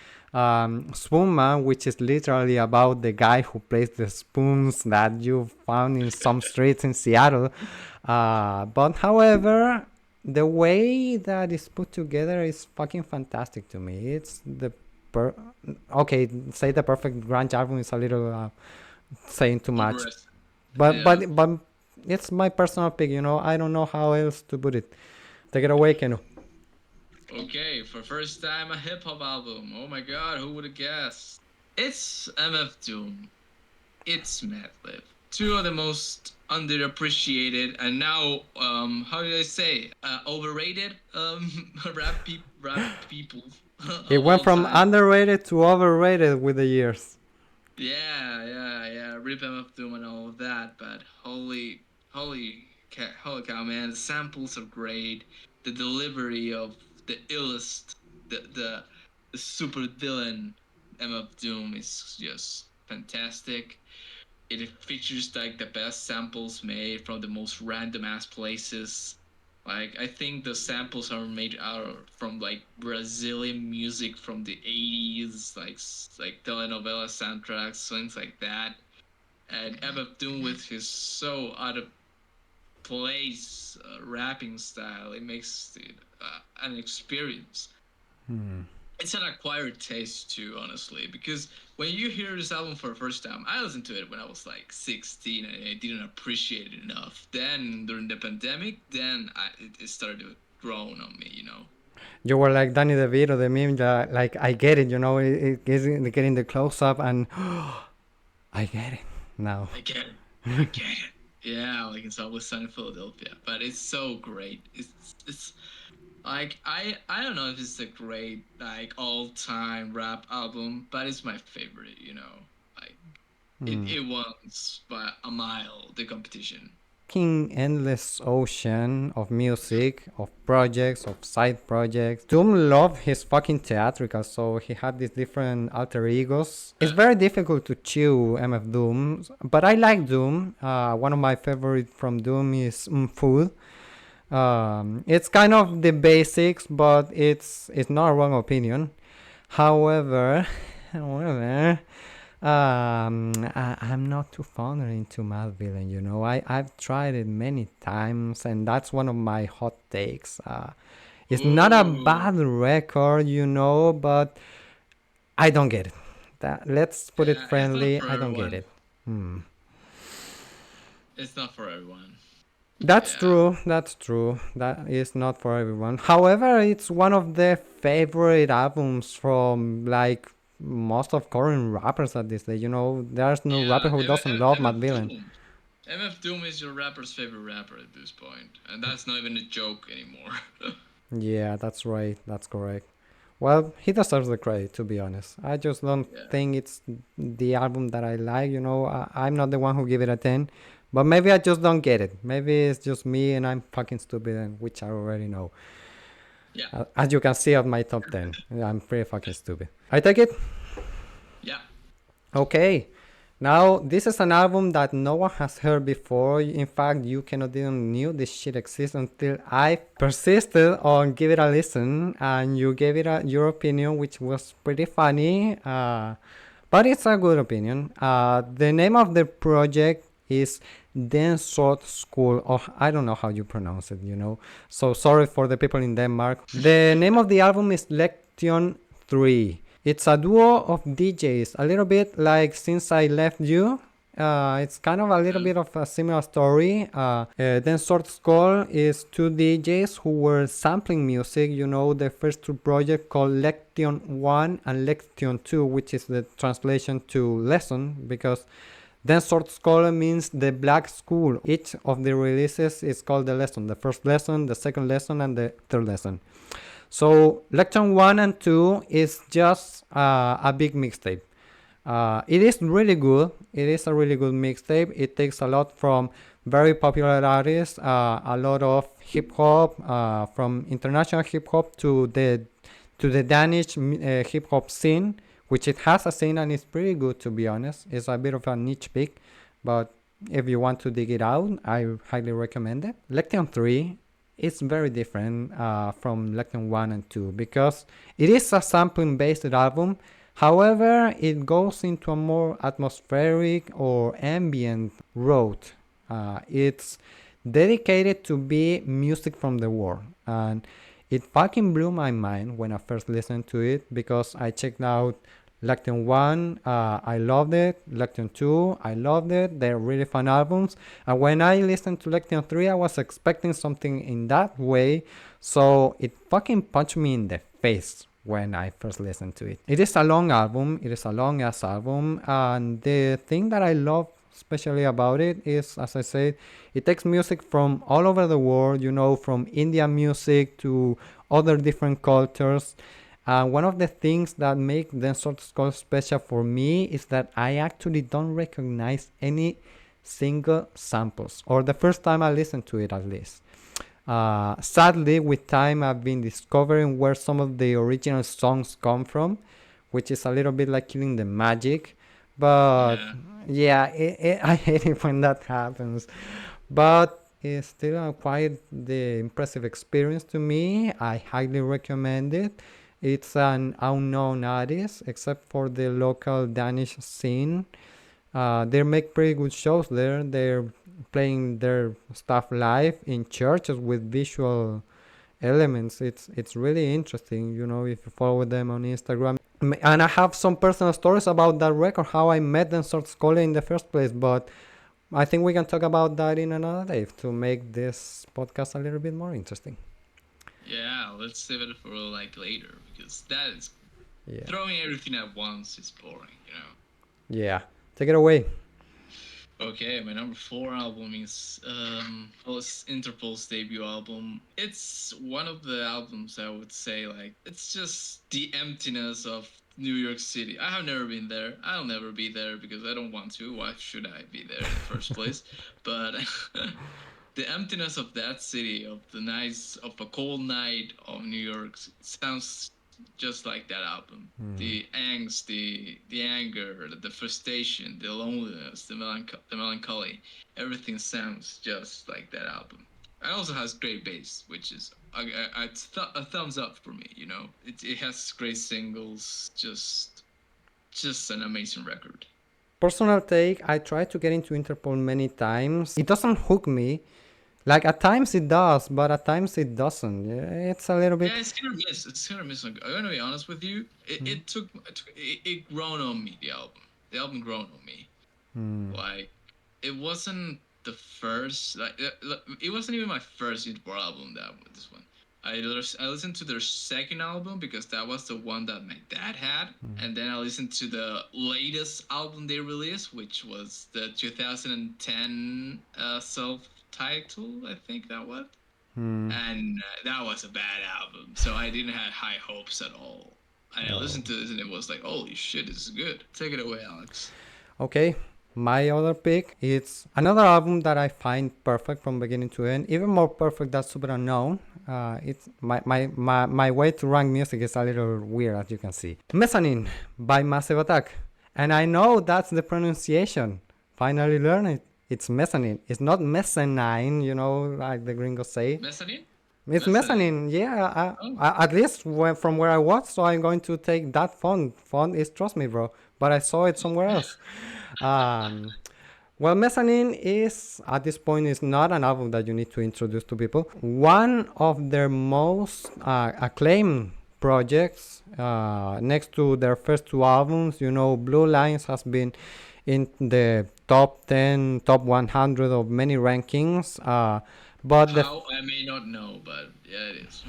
Spoon Man, which is literally about the guy who plays the spoons that you found in some streets in Seattle. But however, the way that it's put together is fucking fantastic to me. It's per- okay. Say the perfect grunge album is a little saying too much, Overest. but Yeah. but but it's my personal pick. I don't know how else to put it. Take it away, Keno. Okay, for first time a hip hop album. Oh my god, who would have guessed? It's MF Doom. It's Madlib. Two of the most underappreciated and now how did I say overrated rap people It of went all from time. underrated to overrated with the years. Yeah. Rip MF Doom and all of that, but holy cow, man! The samples are great. The delivery of the illest, the super villain MF Doom is just fantastic. It features like the best samples made from the most random ass places. Like I think the samples are made out from like Brazilian music from the 80s, like telenovela soundtracks, things like that. And MF Doom with his so out of place rapping style, it makes it an experience. Hmm. It's an acquired taste too, honestly, because when you hear this album for the first time, I listened to it when I was like 16 and I didn't appreciate it enough. Then during the pandemic, it started to grow on me. You were like Danny DeVito, the meme that, like, I get it, it gets getting the close up, and I get it now. I get it. I get it. Yeah, like it's always sunny in Philadelphia, but it's so great. It's like I don't know if it's a great like all time rap album, but it's my favorite. it wins by a mile the competition. Fucking endless ocean of music, of projects, of side projects. Doom loved his fucking theatrical, so he had these different alter egos. It's very difficult to chew MF Doom, but I like Doom. One of my favorite from Doom is Food. It's kind of the basics, but it's not a wrong opinion. However, however, I'm not too fond into Mad Villain, you know. I've tried it many times, and that's one of my hot takes. It's not a Ooh, bad record, you know, but I don't get it. Let's put it yeah, it's not friendly. for I don't get everyone. it. Hmm. It's not for everyone. That's Yeah. true. That's true. That is not for everyone. However, it's one of the favorite albums from like most of current rappers at this day. You know, there's no rapper Yeah, who doesn't love Mad MF Villain. Doom. MF Doom is your rapper's favorite rapper at this point, and that's not even a joke anymore. Yeah, that's right. That's correct. Well, he deserves the credit, to be honest. I just don't Yeah. think it's the album that I like. You know, I'm not the one who give it a 10, but maybe I just don't get it. Maybe it's just me and I'm fucking stupid, and which I already know. Yeah. As you can see of my top 10, I'm pretty fucking stupid. I take it. Yeah. Okay. Now, this is an album that no one has heard before. In fact, you cannot even knew this shit exists until I persisted on give it a listen, and you gave it your opinion, which was pretty funny. But it's a good opinion. The name of the project is Densort School. Oh, I don't know how you pronounce it, you know. So sorry for the people in Denmark. The name of the album is Lection 3. It's a duo of DJs, a little bit like Since I Left You. It's kind of a little bit of a similar story. Then Short Skull is two DJs who were sampling music. You know, the first two projects called Lection 1 and Lection 2, which is the translation to lesson, because then Short Skull means the black school. Each of the releases is called the lesson. The first lesson, the second lesson, and the third lesson. So Lecture 1 and 2 is just a big mixtape. It is really good. It is a really good mixtape. It takes a lot from very popular artists, a lot of hip hop, from international hip hop to the Danish hip hop scene, which it has a scene and it's pretty good, to be honest. It's a bit of a niche pick, but if you want to dig it out, I highly recommend it. Lection 3 is very different from Lection 1 and 2 because it is a sampling based album. However, it goes into a more atmospheric or ambient road. It's dedicated to be music from the world, and it fucking blew my mind when I first listened to it because I checked out Lection 1, I loved it. Lection 2, I loved it. They're really fun albums. And when I listened to Lection 3, I was expecting something in that way. So it fucking punched me in the face when I first listened to it. It is a long album. It is a long ass album. And the thing that I love especially about it is, as I said, it takes music from all over the world, you know, from Indian music to other different cultures. One of the things that make the Sword Skull special for me is that I actually don't recognize any single samples, or the first time I listened to it at least. Sadly, with time, I've been discovering where some of the original songs come from, which is a little bit like killing the magic. But Yeah. yeah, I hate it when that happens. But it's still quite the impressive experience to me. I highly recommend it. It's an unknown artist, except for the local Danish scene. They make pretty good shows there. They're playing their stuff live in churches with visual elements. It's really interesting, you know, if you follow them on Instagram. And I have some personal stories about that record, how I met them sort of scholar in the first place. But I think we can talk about that in another day to make this podcast a little bit more interesting. Yeah, let's save it for like later because that is Yeah. throwing everything at once is boring, you know. Yeah. Take it away. Okay, my number four album is well, it's Interpol's debut album. It's one of the albums I would say like it's just the emptiness of New York City. I have never been there. I'll never be there because I don't want to. Why should I be there in the first place? But the emptiness of that city, of the nights of a cold night of New York, sounds just like that album. The angst, the anger, the frustration, the loneliness, the melancholy, everything sounds just like that album. It also has great bass, which is a thumbs up for me. You know, it has great singles, just an amazing record. Personal take, I tried to get into Interpol many times. It doesn't hook me. Like at times it does, but at times it doesn't. Yeah, it's a little bit. Yeah, it's hit or miss. It's hit or miss. I'm gonna be honest with you. It grown on me. The album grown on me. Like, it wasn't the first. It wasn't even my first Interpol album. This one. I listened to their second album because that was the one that my dad had, and then I listened to the latest album they released, which was the 2010 self-titled. I think that was. And that was a bad album, so I didn't have high hopes at all. And I listened to this, and it was like, "Holy shit, this is good." Take it away, Alex. Okay, my other pick is another album that I find perfect from beginning to end, even more perfect than Super Unknown. It's my way to rank music is a little weird, as you can see. Mezzanine by Massive Attack. And I know that's the pronunciation. Finally learned it. It's mezzanine. It's not mezzanine, like the gringos say. Mezzanine. It's Mezzanine. mezzanine, yeah. Oh. At least from where I was, so I'm going to take that font. Font is trust me, bro. But I saw it somewhere else. Um, well, mezzanine is at this point is not an album that you need to introduce to people. One of their most acclaimed projects, next to their first two albums. Blue Lines has been in the top 10, top 100 of many rankings. But the How I may not know, but yeah, it is.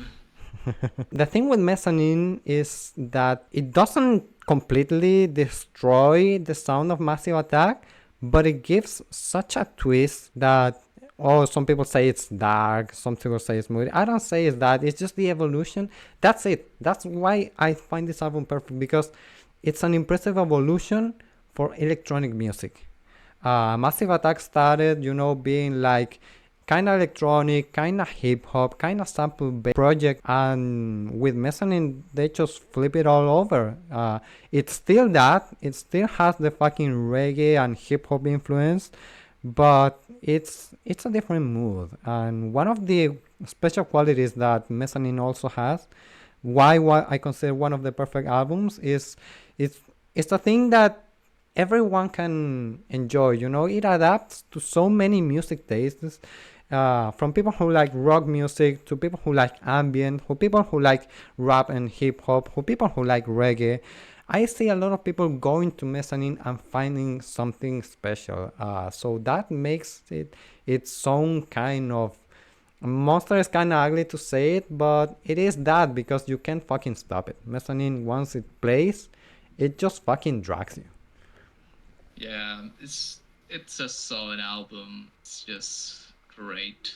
the thing with Mezzanine is that it doesn't completely destroy the sound of Massive Attack, but it gives such a twist that, oh, some people say it's dark, some people say it's moody. I don't say it's that, it's just the evolution. That's it. That's why I find this album perfect, because it's an impressive evolution for electronic music. Massive Attack started, being like kind of electronic, kind of hip hop, kind of sample based project, and with Mezzanine they just flip it all over. It's still that, it still has the fucking reggae and hip hop influence, but it's a different mood. And one of the special qualities that Mezzanine also has, why I consider one of the perfect albums, is it's a thing that everyone can enjoy. It adapts to so many music tastes, from people who like rock music to people who like ambient, who people who like rap and hip hop, who people who like reggae. I see a lot of people going to Mezzanine and finding something special. So that makes it its own kind of monster. Is kind of ugly to say it, but it is that, because you can't fucking stop it. Mezzanine, once it plays, it just fucking drags you. Yeah, it's a solid album. It's just great.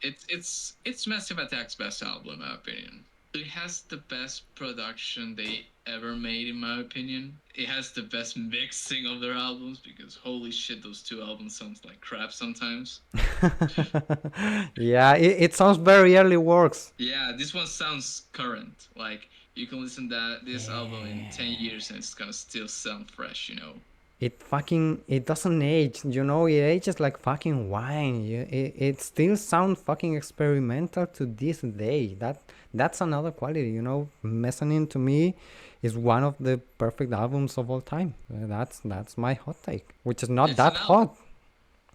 It's Massive Attack's best album, in my opinion. It has the best production they ever made, in my opinion. It has the best mixing of their albums, because holy shit, those two albums sounds like crap sometimes. Yeah, it sounds very early works. Yeah, this one sounds current. Like, you can listen to this album in 10 years and it's gonna still sound fresh. It doesn't age, it ages like fucking wine. It still sounds fucking experimental to this day. That's another quality. Mezzanine to me is one of the perfect albums of all time. That's my hot take, which is not It's that an album. hot.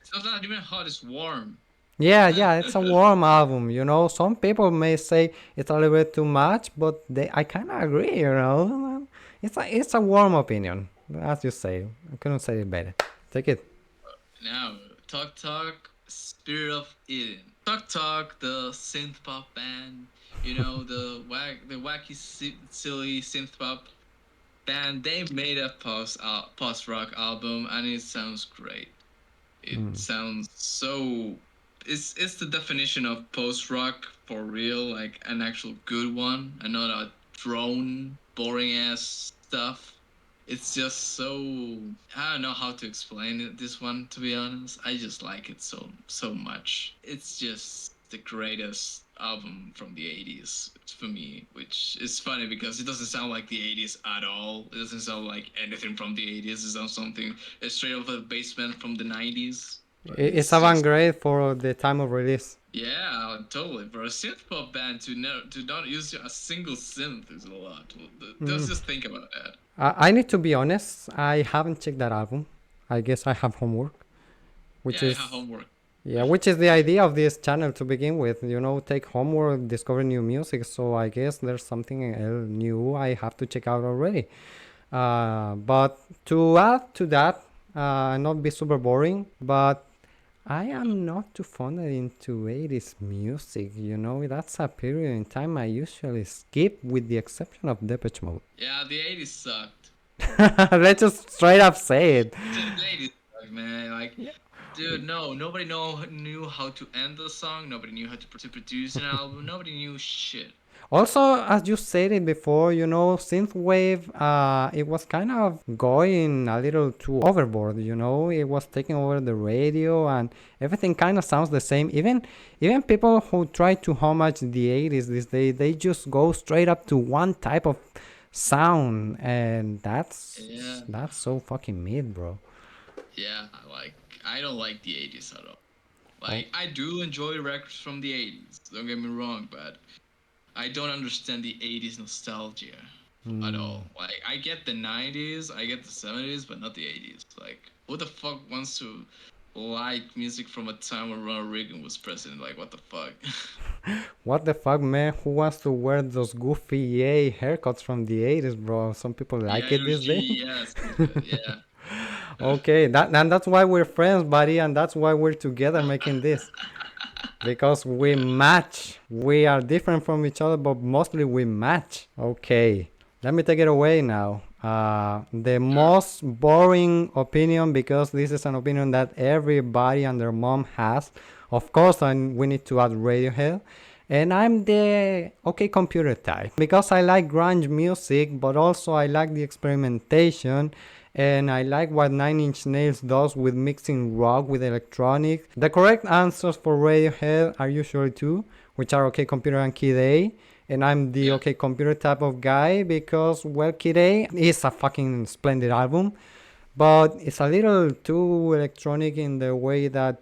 It's not even hot, it's warm. Yeah, it's a warm album. Some people may say it's a little bit too much, but I kind of agree. It's a warm opinion, as you say. I couldn't say it better. Take it. Now, Talk Talk, Spirit of Eden. Talk Talk, the synth pop band, the wacky, silly synth pop band. They made a post rock album, and it sounds great. It sounds so. It's the definition of post rock for real, like an actual good one, and not a drone boring ass stuff. It's just so, I don't know how to explain it. This one, to be honest, I just like it so much. It's just the greatest album from the 80s for me, which is funny because it doesn't sound like the 80s at all. It doesn't sound like anything from the 80s. It sounds something straight off the basement from the 90s. But It's it's just, avant-garde for the time of release. yeah, totally. For a synth pop band to not use a single synth is a lot. Let's just think about that. I need to be honest, I haven't checked that album. I guess I have homework, Yeah, which I have is homework. yeah, which is the idea of this channel to begin with. You know, take homework, discover new music. So I guess there's something new I have to check out already. But to add to that, not be super boring, but I am not too fond into 80s music. You know, that's a period in time I usually skip, with the exception of Depeche Mode. Yeah, the 80s sucked. Let's just straight up say it. The 80s sucked, man. Like, dude, no, nobody knew how to end the song. Nobody knew how to produce an album. Nobody knew shit. Also, as you said it before, you know, synthwave, it was kind of going a little too overboard. You know, it was taking over the radio, and everything kind of sounds the same. Even people who try to homage the 80s these days, they just go straight up to one type of sound, and Yeah, that's so fucking mid, bro. yeah. Like, I don't like the 80s at all. Oh. Like, I do enjoy records from the 80s. Don't get me wrong, but I don't understand the 80s nostalgia at all. Like, I get the 90s, I get the 70s, but not the 80s. Like, who the fuck wants to like music from a time when Ronald Reagan was president? Like, what the fuck? What the fuck, man? Who wants to wear those goofy yay haircuts from the 80s, bro? Some people like it these days. yes, yeah. Okay, that's why we're friends, buddy, and that's why we're together making this. Because we match. We are different from each other, but mostly we match. Okay, let me take it away now. The most boring opinion, because this is an opinion that everybody and their mom has. Of course, we need to add Radiohead. And I'm the OK Computer type, because I like grunge music, but also I like the experimentation, and I like what Nine Inch Nails does with mixing rock with electronic. The correct answers for Radiohead are usually two, which are OK Computer and Kid A. And I'm the Yeah. OK Computer type of guy because, well, Kid A is a fucking splendid album, but it's a little too electronic in the way that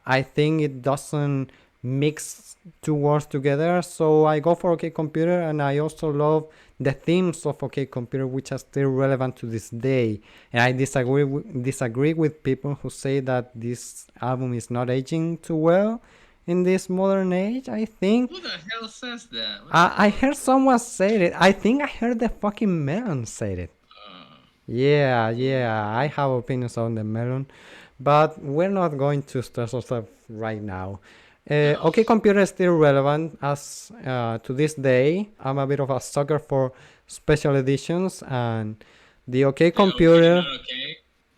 I think it doesn't mix two words together. So I go for OK Computer, and I also love the themes of OK Computer, which are still relevant to this day. And I disagree with people who say that this album is not aging too well in this modern age. I think Who the hell says that? I heard someone say it. I think I heard the fucking Melon say it. Yeah, I have opinions on the Melon, but we're not going to stress ourselves right now. OK Computer is still relevant as to this day. I'm a bit of a sucker for special editions, and the OK Computer.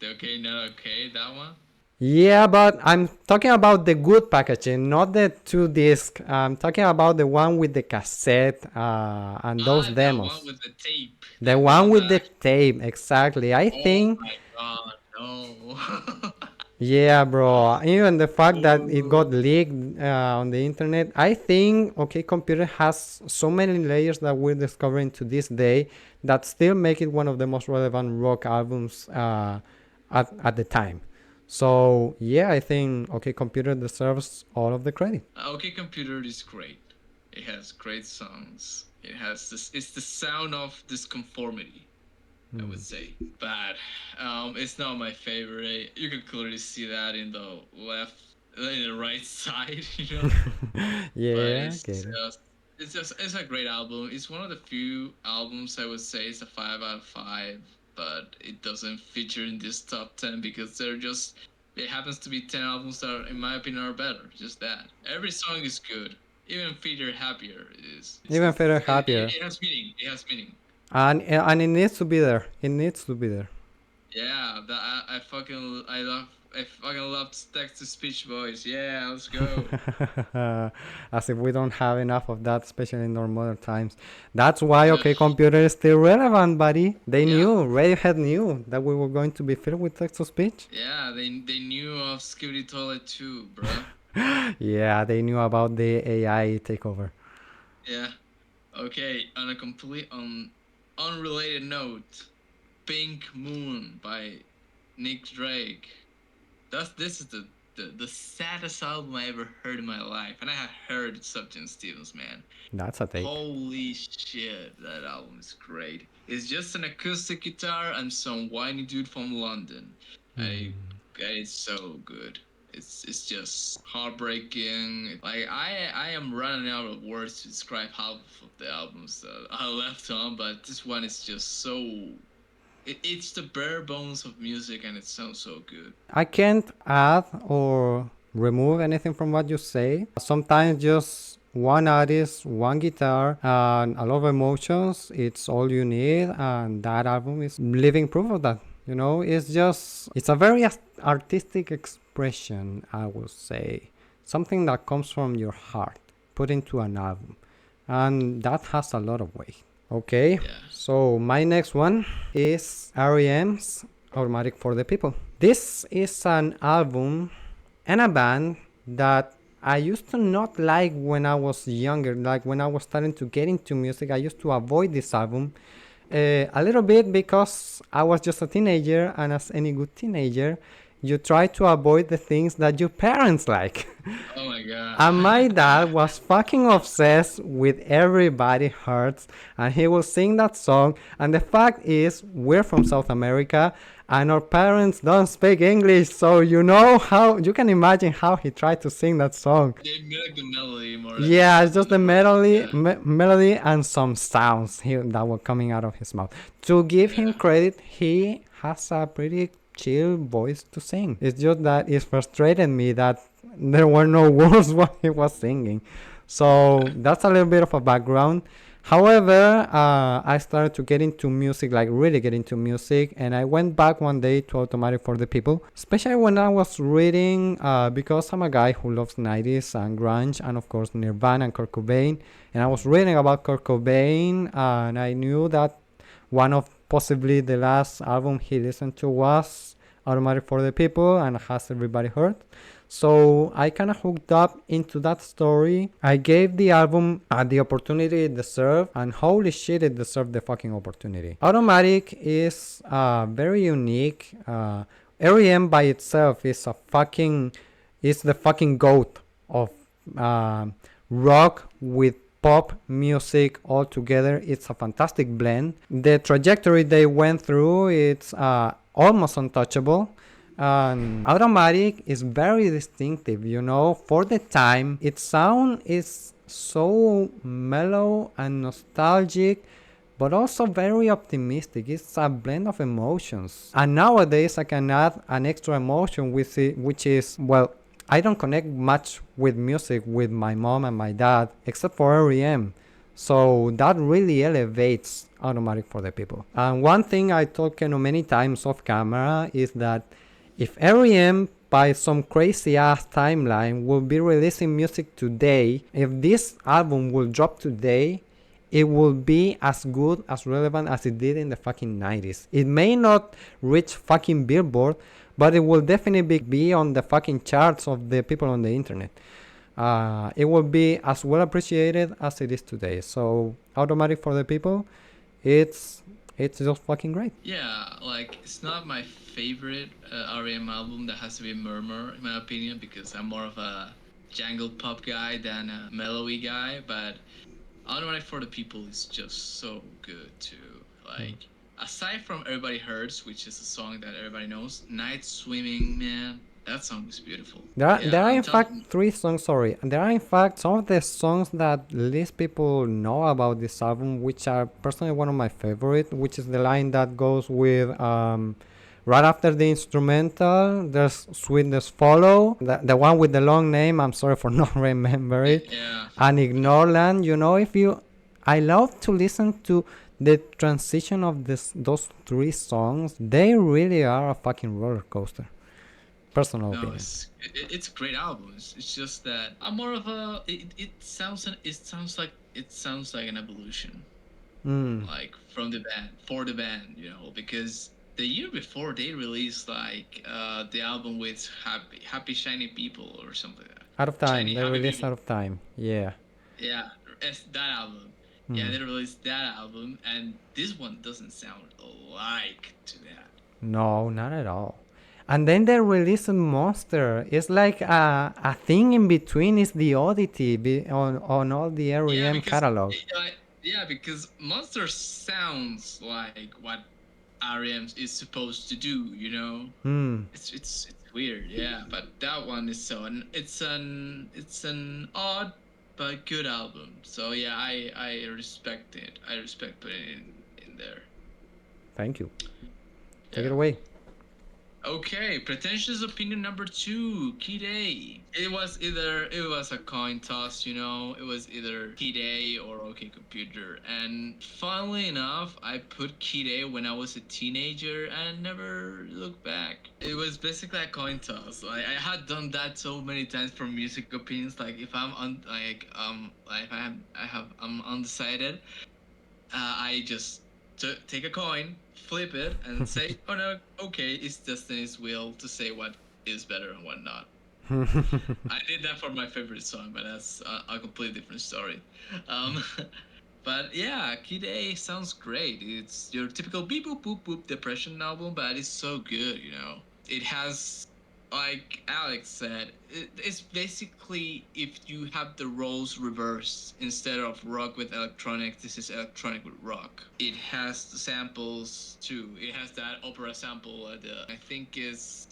The okay, not okay, that one? Yeah, but I'm talking about the good packaging, not the 2 disc. I'm talking about the one with the cassette and those The demos. one with the tape. The one with the tape, exactly. I think. Oh my god, no. Yeah, bro. Even the fact that it got leaked on the internet, I think OK Computer has so many layers that we're discovering to this day that still make it one of the most relevant rock albums at the time. So yeah, I think OK Computer deserves all of the credit. OK Computer is great. It has great songs. It has this. It's the sound of disconformity, I would say. But it's not my favorite. You can clearly see that in the right side, you know. Yeah, But it's a great album. It's one of the few albums I would say it's a 5 out of 5, but it doesn't feature in this top 10 because it happens to be 10 albums that, in my opinion, are better. Just that. Every song is good. Even Feeder Happier is. Even Feeder Happier. It has meaning. It has meaning. And it needs to be there. It needs to be there. Yeah, I love I fucking love text to speech voice. Yeah, let's go. As if we don't have enough of that, especially in our modern times. That's why Uh, OK Computer is still relevant, buddy. They yeah, knew, Radiohead knew that we were going to be filled with text to speech. yeah, they knew of Skibidi Toilet too, bruh. Yeah, they knew about the AI takeover. Yeah. Okay, on a complete unrelated note, Pink Moon by Nick Drake. This is the saddest album I ever heard in my life, and I have heard Substance Stevens, man. That's a take. Holy shit, that album is great. It's just an acoustic guitar and some whiny dude from London. It's so good. It's just heartbreaking. Like I am running out of words to describe half of the albums that I left on, but this one is just so. It's the bare bones of music, and it sounds so good. I can't add or remove anything from what you say. Sometimes just one artist, one guitar, and a lot of emotions. It's all you need, and that album is living proof of that. You know, it's a very artistic expression, I would say. Something that comes from your heart, put into an album. And that has a lot of weight. Okay, Yeah. so my next one is R.E.M's Automatic for the People. This is an album and a band that I used to not like when I was younger. Like when I was starting to get into music, I used to avoid this album a little bit because I was just a teenager, and as any good teenager, you try to avoid the things that your parents like. Oh my god. And my dad was fucking obsessed with Everybody Hurts, and he will sing that song. And the fact is, we're from South America, and our parents don't speak English, so you know how you can imagine how he tried to sing that song. They mimic the melody more. Yeah, it's just the melody, Yeah. melody and some sounds that were coming out of his mouth. To give him credit, he has a pretty chill voice to sing. It's just that it frustrated me that there were no words while he was singing. So that's a little bit of a background. However, I started to get into music, like really get into music, and I went back one day to Automatic for the People, especially when I was reading, because I'm a guy who loves 90s and grunge, and of course Nirvana and Kurt Cobain, and I was reading about Kurt Cobain, and I knew that one of possibly the last album he listened to was Automatic for the People, and Has Everybody Heard? So I kind of hooked up into that story. I gave the album the opportunity it deserved, and holy shit, it deserved the fucking opportunity. Automatic is very unique. R.E.M. by itself is the fucking goat of rock with pop music all together. It's a fantastic blend. The trajectory they went through, it's almost untouchable. Automatic is very distinctive, you know, for the time. Its sound is so mellow and nostalgic, but also very optimistic. It's a blend of emotions. And nowadays I can add an extra emotion with it, which is, well, I don't connect much with music with my mom and my dad, except for R.E.M. So that really elevates Automatic for the People. And one thing I told Keno many times off camera is that if R.E.M. by some crazy ass timeline will be releasing music today, if this album will drop today, it will be as good, as relevant as it did in the fucking 90s. It may not reach fucking Billboard, but it will definitely be on the fucking charts of the people on the internet. It will be as well appreciated as it is today. So Automatic for the People, it's just fucking great. Yeah, like it's not my favorite R.E.M. album. That has to be Murmur, in my opinion, because I'm more of a jangle pop guy than a mellowy guy. But Automatic for the People is just so good too. Like aside from Everybody Hurts, which is a song that everybody knows, Night Swimming, man, that song is beautiful. There are in fact three songs, sorry. There are in fact some of the songs that least people know about this album, which are personally one of my favorite, which is the line that goes with right after the instrumental, there's Sweetness Follow, the one with the long name, I'm sorry for not remember it. Yeah. And Ignorland, you know, I love to listen to the transition of those three songs. They really are a fucking roller coaster. Personal No, opinion. it's a great album. It's just that I'm more of a. It sounds like an evolution, Mm. like from the band for the band, you know, because the year before they released like the album with Happy Shiny People or something like that. Out of time. Shiny They Happy released People. out of time. Yeah. Yeah, it's that album. Yeah, Mm. they released that album, and this one doesn't sound alike to that. No, not at all. And then they released a Monster. It's like a thing in between is the oddity on all the Yeah, REM because catalog. yeah, because Monster sounds like what REM is supposed to do. You know, Hmm. it's weird. Yeah, but that one is it's an odd but good album. So yeah, I respect it. I respect putting it in there. Thank you. Take it Yeah. away. Okay, pretentious opinion number two, Kid. It was a coin toss, you know. It was either Kid or OK Computer. And funnily enough, I put Kid when I was a teenager and never looked back. It was basically a coin toss. Like I had done that so many times for music opinions. Like if like I'm undecided, I just take a coin, flip it, and say, "Oh no, okay, it's Destiny's will to say what is better and what not." I did that for my favorite song, but that's a completely different story. Um, but yeah, Kid A sounds great. It's your typical beep boop boop boop depression album, but it's so good, you know. It has, like Alex said, it's basically if you have the roles reversed instead of rock with electronic, this is electronic with rock. It has the samples too. It has that opera sample. I think it's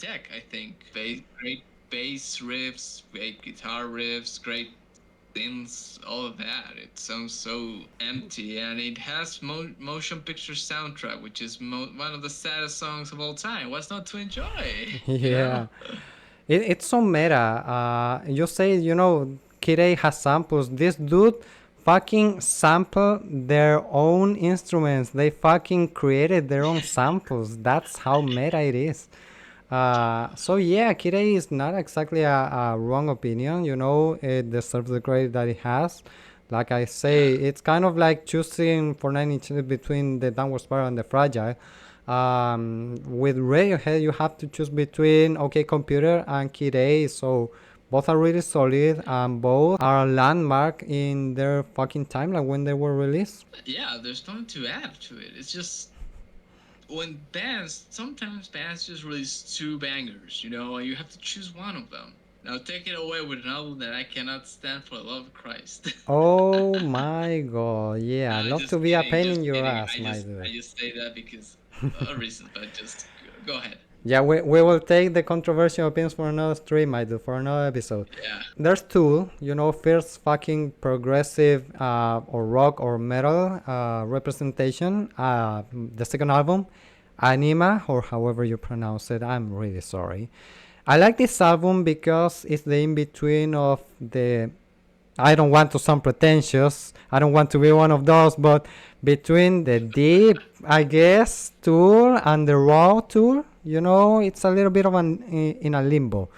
Tech. I think great bass riffs, great guitar riffs, great synths, all of that. It sounds so empty, and it has motion picture soundtrack, which is one of the saddest songs of all time. What's not to enjoy? You know? Yeah. It's so meta. You say, Kid A has samples. This dude fucking sample their own instruments. They fucking created their own samples. That's how meta it is. So yeah, Kid A is not exactly a wrong opinion. It deserves the credit that it has. Like I Yeah. say, it's kind of like choosing for 92 between the Downward Spiral and the Fragile. With Radiohead, you have to choose between OK Computer and Kid A. So both are really solid, and both are a landmark in their fucking timeline when they were released. Yeah, there's nothing to add to it. It's just sometimes bands just release two bangers, you know, and you have to choose one of them. Now take it away with an album that I cannot stand for the love of Christ. Oh my god, yeah, I love to Just be a kidding, pain in just your kidding. ass, my dude. I just say that because a reason, but just go ahead. Yeah, we will take the controversial opinions for another stream, I do, for another episode. Yeah. There's two, first fucking progressive or rock or metal representation. The second album, Anima, or however you pronounce it, I'm really sorry. I like this album because it's the in between of the. I don't want to sound pretentious. I don't want to be one of those, but between the deep, I guess, tool and the raw tool, it's a little bit of an in a limbo.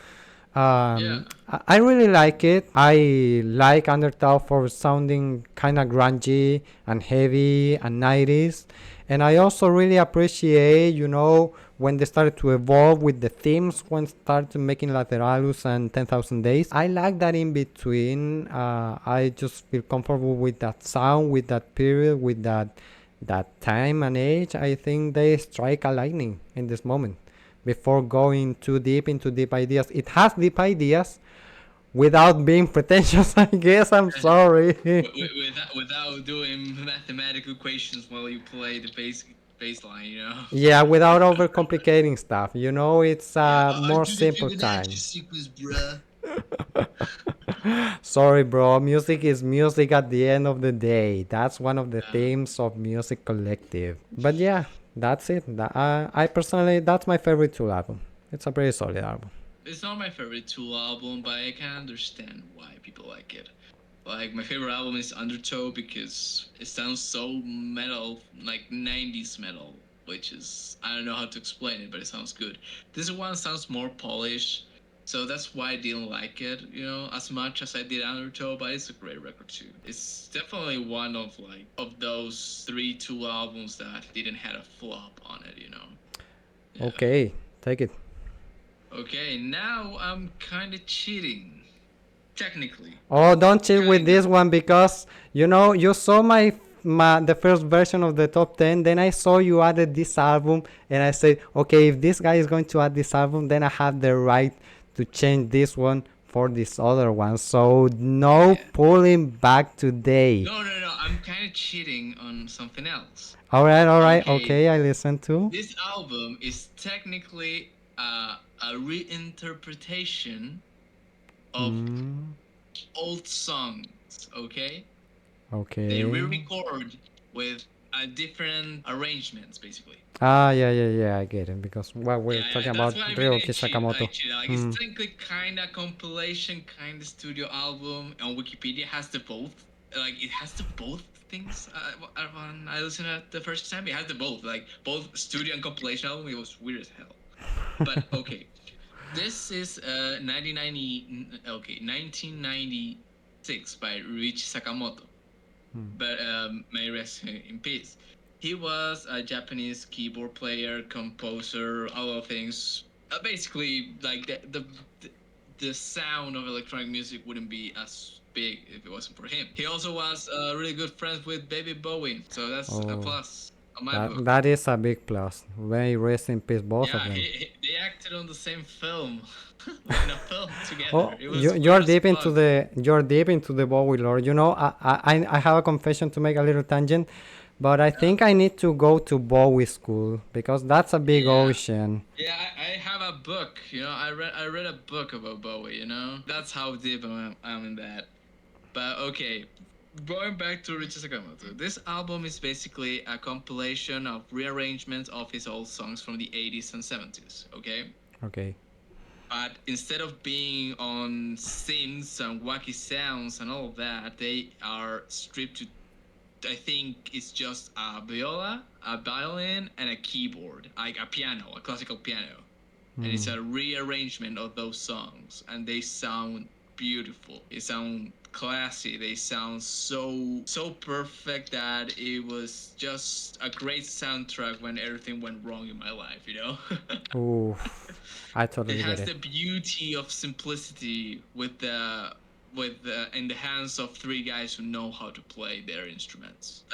Yeah. I really like it. I like Undertale for sounding kind of grungy and heavy and 90s. And I also really appreciate, when they started to evolve with the themes, when started making Lateralus and 10,000 Days. I like that in between. I just feel comfortable with that sound, with that period, with that time and age. I think they strike a lightning in this moment before going too deep into deep ideas. It has deep ideas without being pretentious, I guess. I'm sorry. Without doing mathematical equations while you play the baseline, you know. Yeah, without overcomplicating stuff. It's Yeah, a I more do the simple Fibonacci time. sequence, bruh. Sorry, bro. Music is music at the end of the day. That's one of the Yeah. themes of Music Collective. But yeah, that's it. I personally, that's my favorite Tool album. It's a pretty solid album. It's not my favorite Tool album, but I can understand why people like it. Like my favorite album is Undertow because it sounds so metal, like 90s metal. which is, I don't know how to explain it, but it sounds good. This one sounds more polished, so that's why I didn't like it, as much as I did Undertow. But it's a great record too. It's definitely one of those 3-2 albums that didn't have a flop on it. Yeah. Okay, take it. Okay, now I'm kind of cheating, technically. Oh, don't cheat with Kinda. this one because you saw my the first version of the top 10. Then I saw you added this album, and I said, okay, if this guy is going to add this album, then I have the right to change this one for this other one. So no Yeah. pulling back today. No, no, no. I'm kind of cheating on something else. All right, Okay, okay. I listen to. this album is technically a reinterpretation of Mm, old songs. Okay, they okay. re-record with different arrangements, basically. Ah, yeah, yeah, yeah. I get it because what we're Yeah, talking yeah, that's about what I mean. Ryoki I Sakamoto. cheat. Like, it's Hmm. technically kind of compilation, kind of studio album, and Wikipedia has the both. Like, it has the both things. When I listened to it the first time, it has the both. Like, both studio and compilation album. It was weird as hell. But okay, this is 1996 by Rich Sakamoto. But may rest in peace. He was a Japanese keyboard player, composer, a lot of things. Basically, like the sound of electronic music wouldn't be as big if it wasn't for him. He also was really good friends with Baby Bowie, so that's a Oh, plus on my that book. that is a big plus. May rest in peace, both of Yeah, them. they acted on the same film, in a film together. Oh, It you was you're weird as deep into fuck. the Bowie lore. I have a confession to make, a little tangent, but I Yeah. think I need to go to Bowie school because that's a big Yeah. ocean. Yeah, I have a book. I read a book about Bowie. That's how deep I'm in that. But okay, going back to Richie Sakamoto, this album is basically a compilation of rearrangements of his old songs from the 80s and 70s. Okay, Okay. but instead of being on synths and wacky sounds and all of that, they are stripped to, I think it's just a viola, a violin, and a keyboard, like a piano, a classical piano. And it's Mm. a rearrangement of those songs, and they sound beautiful. They sound classy. They sound so perfect that it was just a great soundtrack when everything went wrong in my life. Ooh, I It totally get has it. the beauty of simplicity with in the hands of three guys who know how to play their instruments.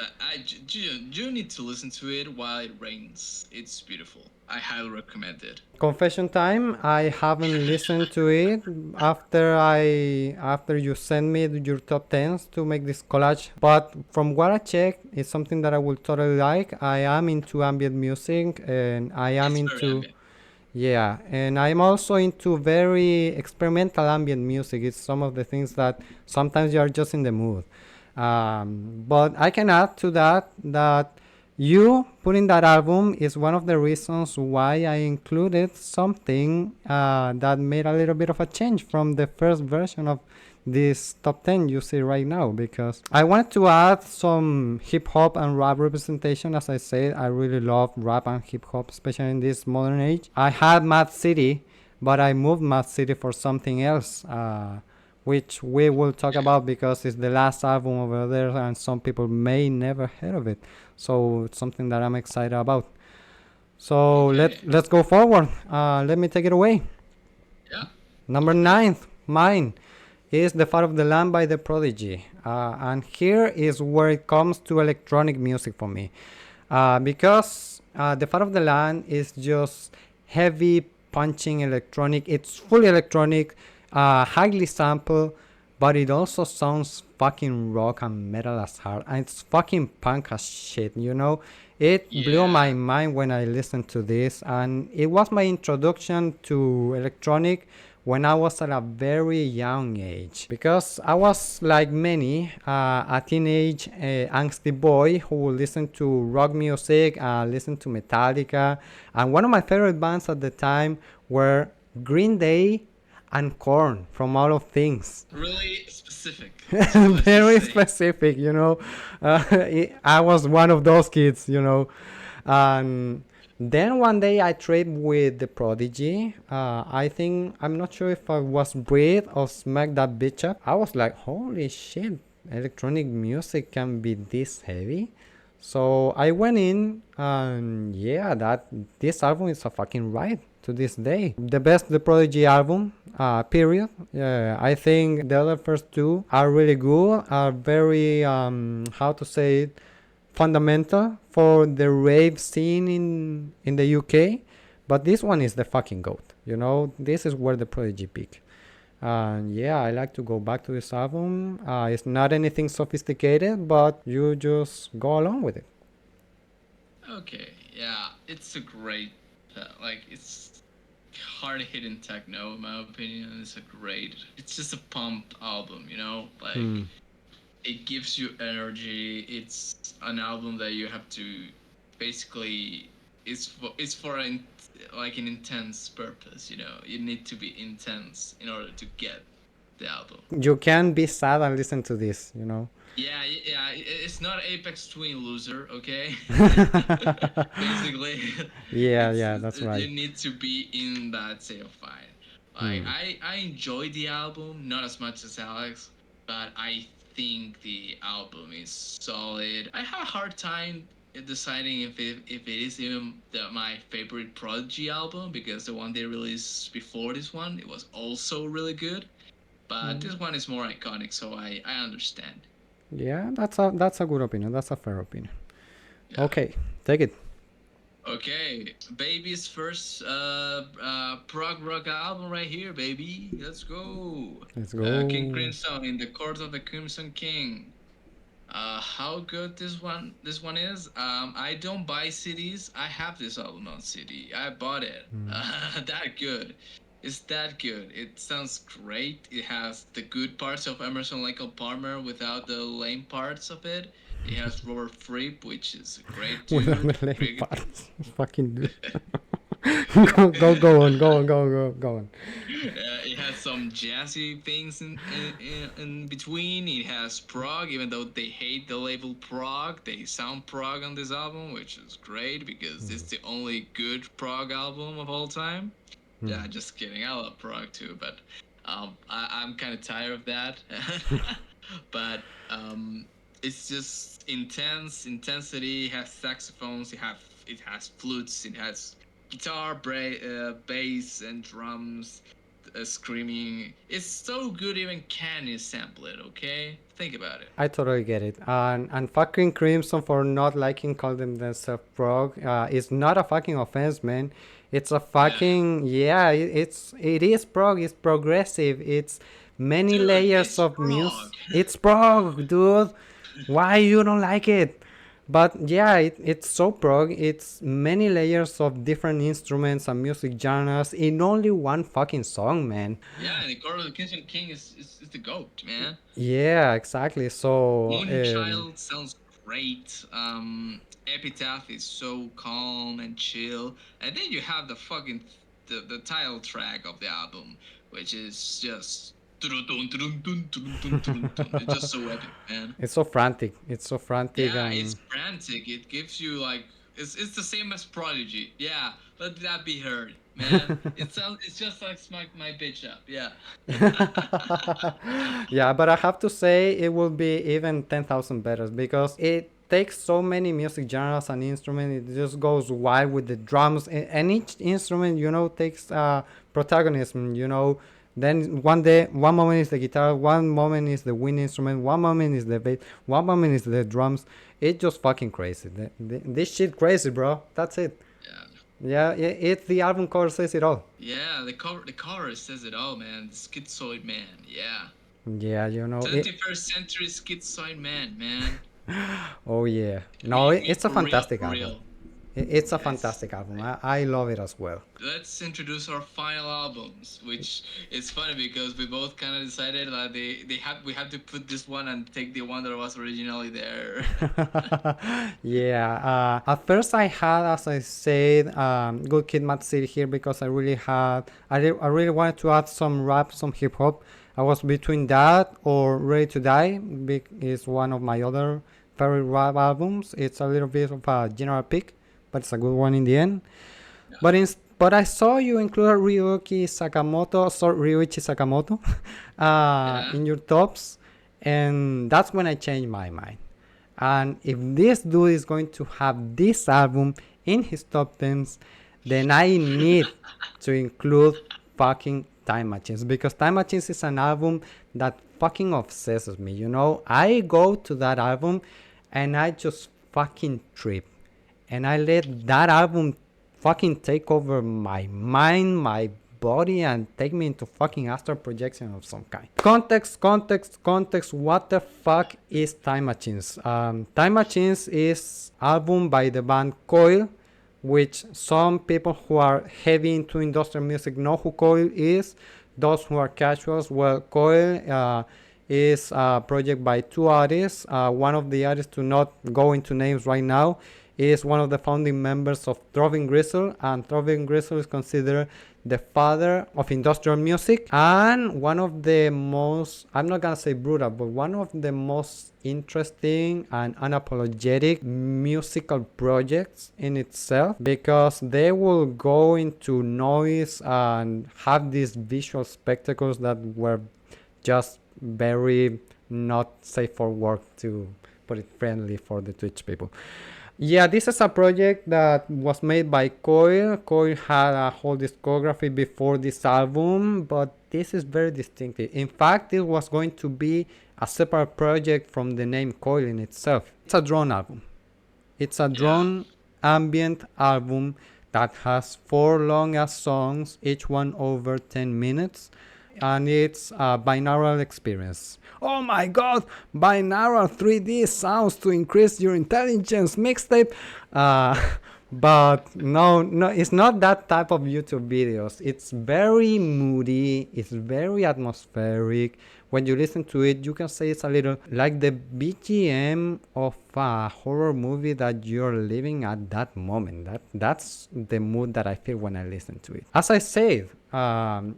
You need to listen to it while it rains. It's beautiful. I highly recommend it. Confession time. I haven't listened to it after you send me your top tens to make this collage. But from what I checked, it's something that I will totally like. I am into ambient music, and I am It's very into, ambient. yeah, and I'm also into very experimental ambient music. It's some of the things that sometimes you are just in the mood. But I can add to that you putting that album is one of the reasons why I included something that made a little bit of a change from the first version of this top 10 you see right now, because I wanted to add some hip hop and rap representation. As I said, I really love rap and hip hop, especially in this modern age. I had Mad City, but I moved Mad City for something else, which we will talk Yeah. about because it's the last album over there and some people may never heard of it. So it's something that I'm excited about. So Okay. let's go forward. Let me take it away. Yeah. Number Let's go. ninth, mine is The Fat of the Land by The Prodigy. And here is where it comes to electronic music for me. Because The Fat of the Land is just heavy punching electronic. It's fully electronic, highly sampled, but it also sounds fucking rock and metal as hard. And it's fucking punk as shit. It blew my Yeah. mind when I listened to this, and it was my introduction to electronic when I was at a very young age. Because I was, like many, a teenage angsty boy who would listen to rock music, listen to Metallica, and one of my favorite bands at the time were Green Day and Korn, from all of things. Really specific. So let's just Very say. specific. I was one of those kids. And then one day I tried with the Prodigy. I think I'm not sure if I was Breathe or Smack That Bitch Up. I was like, holy shit, electronic music can be this heavy. So I went in, and yeah, that this album is a fucking ride to this day. The best The Prodigy album, period. I think the other first two are really good, are very, how to say it, fundamental for the rave scene in the UK. But this one is the fucking goat. You know, this is where the Prodigy peak. And yeah, I like to go back to this album. It's not anything sophisticated, but you just go along with it. Okay, yeah, it's a great, like, it's hard hitting techno, in my opinion. It's a great, it's just a pumped album, you know? Like, it gives you energy. It's an album that you have to basically, it's for like an intense purpose, you know? You need to be intense in order to get the album. You can be sad and listen to this, you know. Yeah, yeah, it's not Apex Twin Loser, okay? Basically, Yeah, yeah, that's right. you need to be in that state of mind. Like, I enjoy the album, not as much as Alex, but I think the album is solid. I have a hard time deciding if it is even my favorite Prodigy album, because the one they released before this one, it was also really good. But this one is more iconic, so I understand. Yeah, that's a good opinion. That's a fair opinion. Yeah. Okay, take it. Okay, Baby's first prog rock album right here, baby. Let's go. Let's go. King Crimson in the Court of the Crimson King. How good this one is? I don't buy CDs. I have this album on CD. I bought it. That good. It's that good. It sounds great. It has the good parts of Emerson Lake and Palmer without the lame parts of it. It has Robert Fripp, which is a great dude. Without the lame Pretty- parts. Fucking dude. Go on. It has some jazzy things in between. It has prog, even though they hate the label prog. They sound prog on this album, which is great because it's the only good prog album of all time. Yeah, just kidding. I love prog too, but I'm kind of tired of that. But it's just intensity. It has saxophones. It has flutes. It has guitar, bass, and drums, screaming. It's so good. Even Kanye sample it. Okay, think about it. I totally get it. And fucking Crimson for not liking call them themselves prog. It's not a fucking offense, man. It's a fucking it is prog. It's progressive. It's many Dude, layers it's of prog. music. It's prog, dude. Why you don't like it? But yeah, it's so prog. It's many layers of different instruments and music genres in only one fucking song, man. Yeah, and the Court of the Crimson King is the goat, man. Yeah, exactly. So Moonchild sounds great. Epitaph is so calm and chill, and then you have the fucking the title track of the album, which is just it's just so epic, man. it's so frantic. It's so frantic Yeah, and it's frantic. It gives you like it's the same as Prodigy. Yeah, let that be heard, man. It's just like smack my bitch up. Yeah. yeah, but I have to say it will be even 10,000 better because it takes so many music genres and instruments. It just goes wild with the drums, and each instrument, you know, takes protagonism. You know, then one moment is the guitar, one moment is the wind instrument, one moment is the bass, one moment is the drums. It's just fucking crazy. This shit crazy, bro. That's it. Yeah. Yeah, it's the album cover says it all. Yeah, the cover says it all, man. The schizoid man, yeah. Yeah, you know. 21st century schizoid man. Oh yeah. No, it's a For real, fantastic for album. real. It's a Yes. fantastic album. I love it as well. Let's introduce our final albums, which is funny because we both kind of decided that we had to put this one and take the one that was originally there. Yeah. At first, I had, as I said, Good Kid, Mad City here because I really wanted to add some rap, some hip hop. I was between that or Ready to Die. Is one of my other favorite rap albums. It's a little bit of a general pick, but it's a good one in the end. Yeah. But I saw you include Ryuichi Sakamoto, Yeah. in your tops, and that's when I changed my mind. And if this dude is going to have this album in his top tens, then I need to include fucking Time Machines, because Time Machines is an album that fucking obsesses me. You know, I go to that album and I just fucking trip, and I let that album fucking take over my mind, my body, and take me into fucking astral projection of some kind. Context. What the fuck is Time Machines? Time Machines is album by the band Coil, which some people who are heavy into industrial music know who Coil is. Those who are casuals, well, Coil is a project by two artists. One of the artists, to not go into names right now, is one of the founding members of Throbbing Gristle, and Throbbing Gristle is considered the father of industrial music, and one of the most, I'm not gonna say brutal, but one of the most interesting and unapologetic musical projects in itself, because they will go into noise and have these visual spectacles that were just very not safe for work, to put it friendly for the Twitch people. Yeah, this is a project that was made by Coil. Coil had a whole discography before this album, but this is very distinctive. In fact, it was going to be a separate project from the name Coil in itself. It's a drone album. It's a Yeah. drone ambient album that has 4 long ass songs, each one over 10 minutes, and it's a binaural experience. Oh my god, binaural 3D sounds to increase your intelligence mixtape. But no, it's not that type of YouTube videos. It's very moody, it's very atmospheric. When you listen to it, you can say it's a little like the BGM of a horror movie that you're living at that moment. That's the mood that I feel when I listen to it. As I said,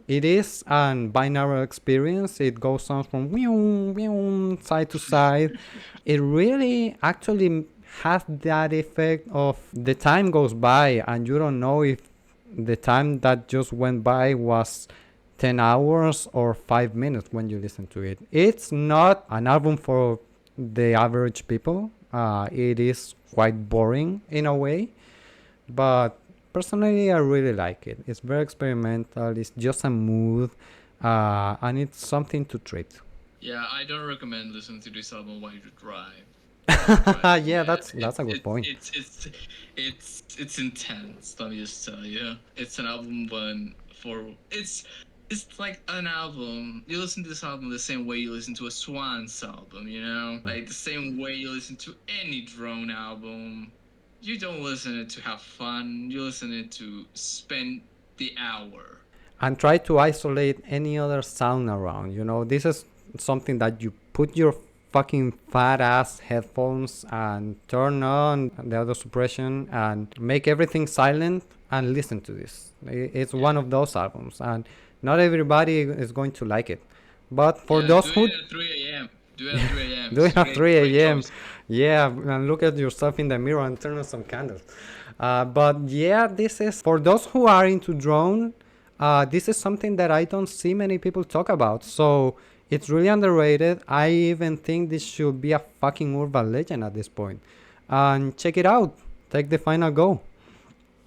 it is an binaural experience. It goes on from side to side. It really actually has that effect of the time goes by and you don't know if the time that just went by was 10 hours or 5 minutes when you listen to it. It's not an album for the average people. It is quite boring in a way, but personally I really like it. It's very experimental, it's just a mood, and it's something to treat. Yeah, I don't recommend listening to this album while you drive. Yeah, Man, that's a good point. it's intense. Let me just tell you, it's an album when for it's like an album. You listen to this album the same way you listen to a Swans album, you know, like the same way you listen to any drone album. You don't listen it to have fun. You listen it to spend the hour. And try to isolate any other sound around. You know, this is something that you put your fucking fat ass headphones and turn on the audio suppression and make everything silent and listen to this. It's one of those albums, and not everybody is going to like it. But for Yeah, those do who it at 3 a.m. Do it at 3 a.m. do it at 3 Great a.m., choice. yeah, and look at yourself in the mirror and turn on some candles. But yeah, this is for those who are into drone. This is something that I don't see many people talk about. So it's really underrated. I even think this should be a fucking urban legend at this point. And check it out. Take the final go.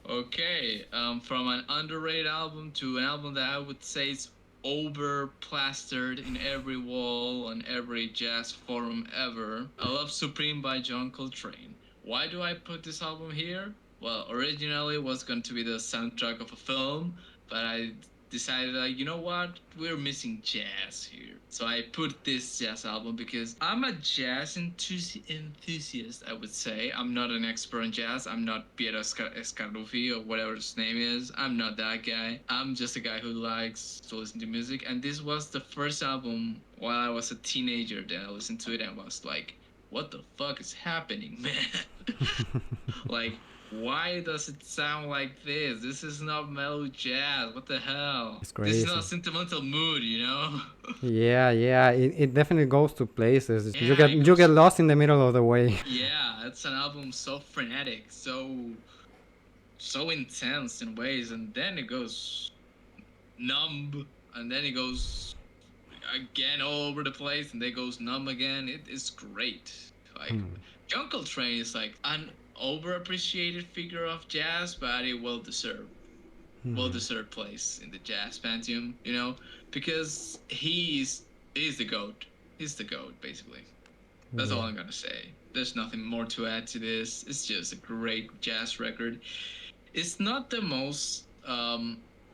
Okay, from an underrated album to an album that I would say is over plastered in every wall on every jazz forum ever. I love Supreme by John Coltrane. Why do I put this album here? Well, originally it was going to be the soundtrack of a film, but I decided, you know what? We're missing jazz here. So I put this jazz album because I'm a jazz enthusiast, I would say. I'm not an expert in jazz. I'm not Piero Scaruffi or whatever his name is. I'm not that guy. I'm just a guy who likes to listen to music. And this was the first album while I was a teenager that I listened to it and was like, what the fuck is happening, man? Like, why does it sound like this? This is not mellow jazz. What the hell? It's This is crazy. not a sentimental mood, you know? Yeah. It definitely goes to places. You Yeah, get it you goes. get lost in the middle of the way. Yeah, it's an album so frenetic, so so intense in ways, and then it goes numb, and then it goes again all over the place, and then it goes numb again. It is great. Like John Coltrane is like an overappreciated figure of jazz, but it well deserved place in the jazz pantheon, you know, because he's the goat. He's the goat, basically. That's all Yeah. I'm gonna say. There's nothing more to add to this. It's just a great jazz record. It's not the most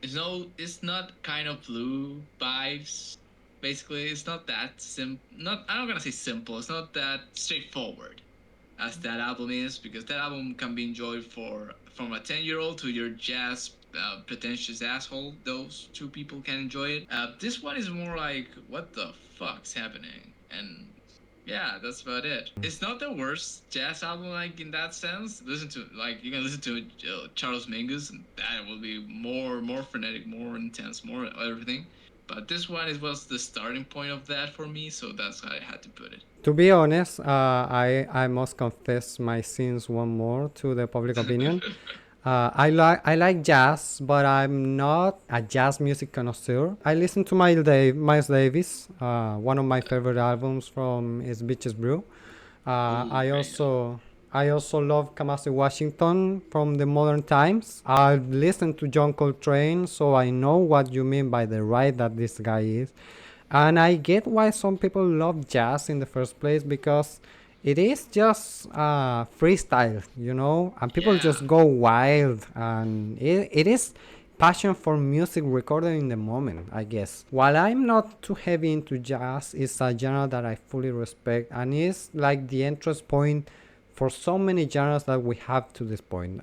it's not kind of blue vibes. Basically, it's not that not I'm not gonna say simple. It's not that straightforward as that album is, because that album can be enjoyed for from a 10-year-old to your jazz pretentious asshole. Those two people can enjoy it. This one is more like, what the fuck's happening? And yeah, that's about it. It's not the worst jazz album, like in that sense. Listen to like you can listen to Charles Mingus, and that will be more frenetic, more intense, more everything. But this one is was the starting point of that for me, so that's how I had to put it. To be honest, I must confess my sins one more to the public opinion. I like jazz, but I'm not a jazz music connoisseur. I listen to Miles Davis. One of my favorite albums from is Beaches Brew. Uh, Oh, I great. also I also love Kamasi Washington from the modern times. I've listened to John Coltrane, so I know what you mean by the right that this guy is. And I get why some people love jazz in the first place, because it is just freestyle, and people Yeah. just go wild, and it is passion for music recorded in the moment, I guess. While I'm not too heavy into jazz, it's a genre that I fully respect, and it's like the entrance point for so many genres that we have to this point.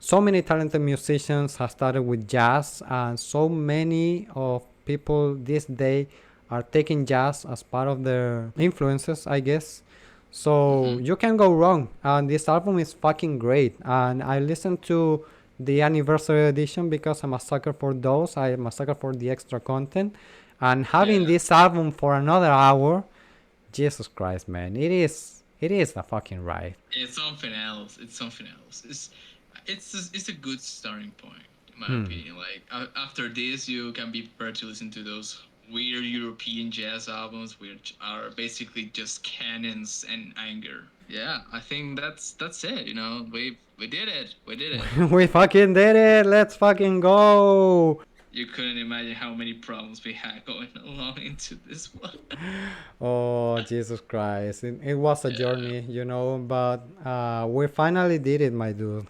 So many talented musicians have started with jazz, and so many of people this day are taking jazz as part of their influences, I guess. So Mm-hmm. you can go wrong, and this album is fucking great. And I listened to the anniversary edition because I'm a sucker for those. I am a sucker for the extra content, and having Yeah. this album for another hour, Jesus Christ, man, it is a fucking ride. It's something else. It's something else. It's a good starting point, in my opinion. Like after this, you can be prepared to listen to those weird European jazz albums, which are basically just cannons and anger. Yeah, I think that's it. You know, we did it. We did it. We fucking did it. Let's fucking go. You couldn't imagine how many problems we had going along into this one. Oh, Jesus Christ. It was a Yeah. journey, but we finally did it, my dude.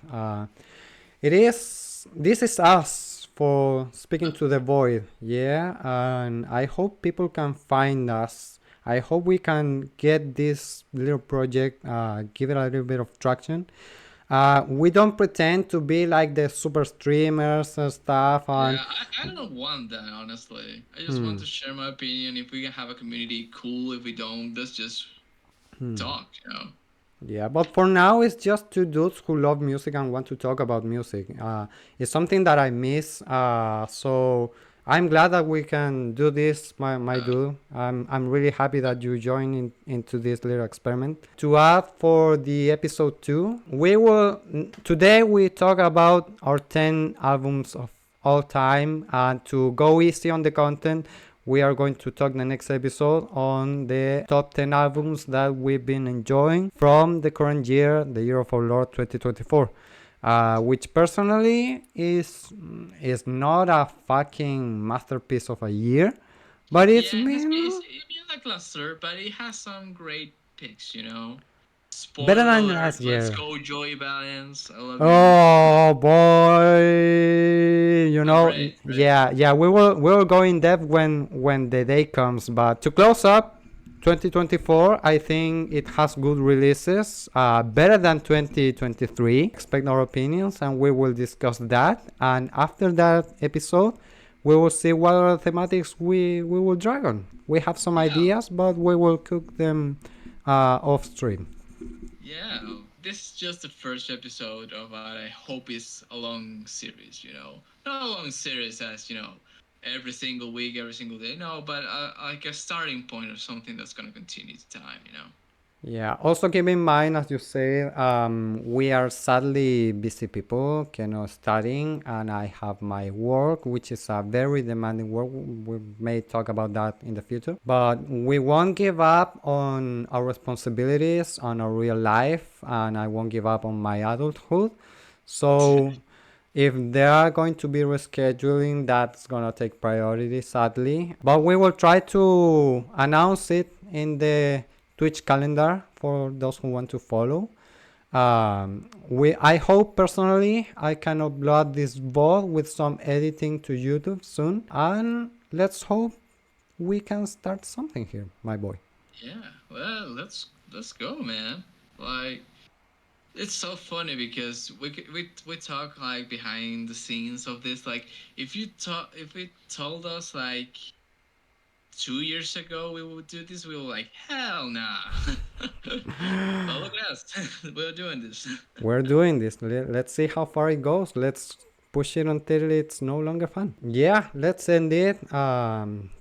This is us for speaking to the void, yeah? And I hope people can find us. I hope we can get this little project, give it a little bit of traction. We don't pretend to be like the super streamers and stuff, and Yeah, I don't want that, honestly. I just want to share my opinion. If we can have a community, cool. If we don't, let's just talk, you know? yeah, but for now, it's just two dudes who love music and want to talk about music. It's something that I miss. So I'm glad that we can do this, my Uh, dude. I'm really happy that you joined into this little experiment. To add for the episode 2, today we talk about our 10 albums of all time, and to go easy on the content, we are going to talk the next episode on the top 10 albums that we've been enjoying from the current year, the year of our Lord 2024. Which personally is not a fucking masterpiece of a year, but it's yeah, been it's been lackluster, but it has some great picks, you know? better Spoiler than alert, last let's year. go, Joey Valiance. I love you. Oh boy, Great, great. yeah, we will go in depth when the day comes. But to close up, 2024, I think it has good releases, better than 2023. Expect our opinions, and we will discuss that. And after that episode, we will see what other thematics we will drag on. We have some Yeah, ideas, but we will cook them off stream. yeah. This is just the first episode of what I hope is a long series, you know? Not a long series as, you know, every single week, every single day, no, but like a starting point of something that's gonna continue to time, you know? Yeah. Also keep in mind, as you say, we are sadly busy people, studying, and I have my work, which is a very demanding work. We may talk about that in the future, but we won't give up on our responsibilities, on our real life, and I won't give up on my adulthood. So if they are going to be rescheduling, that's gonna take priority, sadly. But we will try to announce it in the Twitch calendar for those who want to follow. I hope personally I can upload this VOD with some editing to YouTube soon, and let's hope we can start something here, my boy. Yeah, well, let's go, man. Like, it's so funny because we talk like behind the scenes of this. Like, if we told us like 2 years ago we would do this, we were like, hell nah. But look at us, we're doing this. We're doing this. Let's see how far it goes. Let's push it until it's no longer fun. Yeah, let's end it.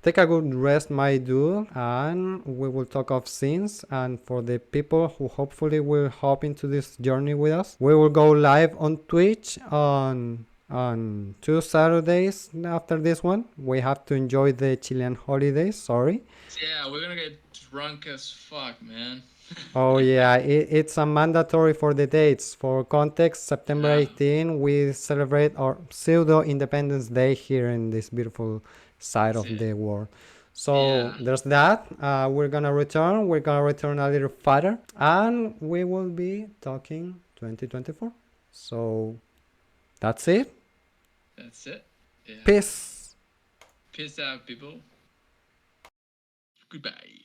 Take a good rest, my dude, and we will talk of scenes. And for the people who hopefully will hop into this journey with us, we will go live on Twitch on 2 Saturdays after this one. We have to enjoy the Chilean holidays. Sorry. Yeah, we're gonna get drunk as fuck, man. Oh yeah, it's a mandatory for the dates. For context, September Yeah, 18, we celebrate our pseudo Independence Day here in this beautiful side that's of it. the world. So Yeah, there's that. We're gonna return. We're gonna return a little fatter, and we will be talking 2024. So that's it. that's it. Yeah. Peace. Peace out, people. Goodbye.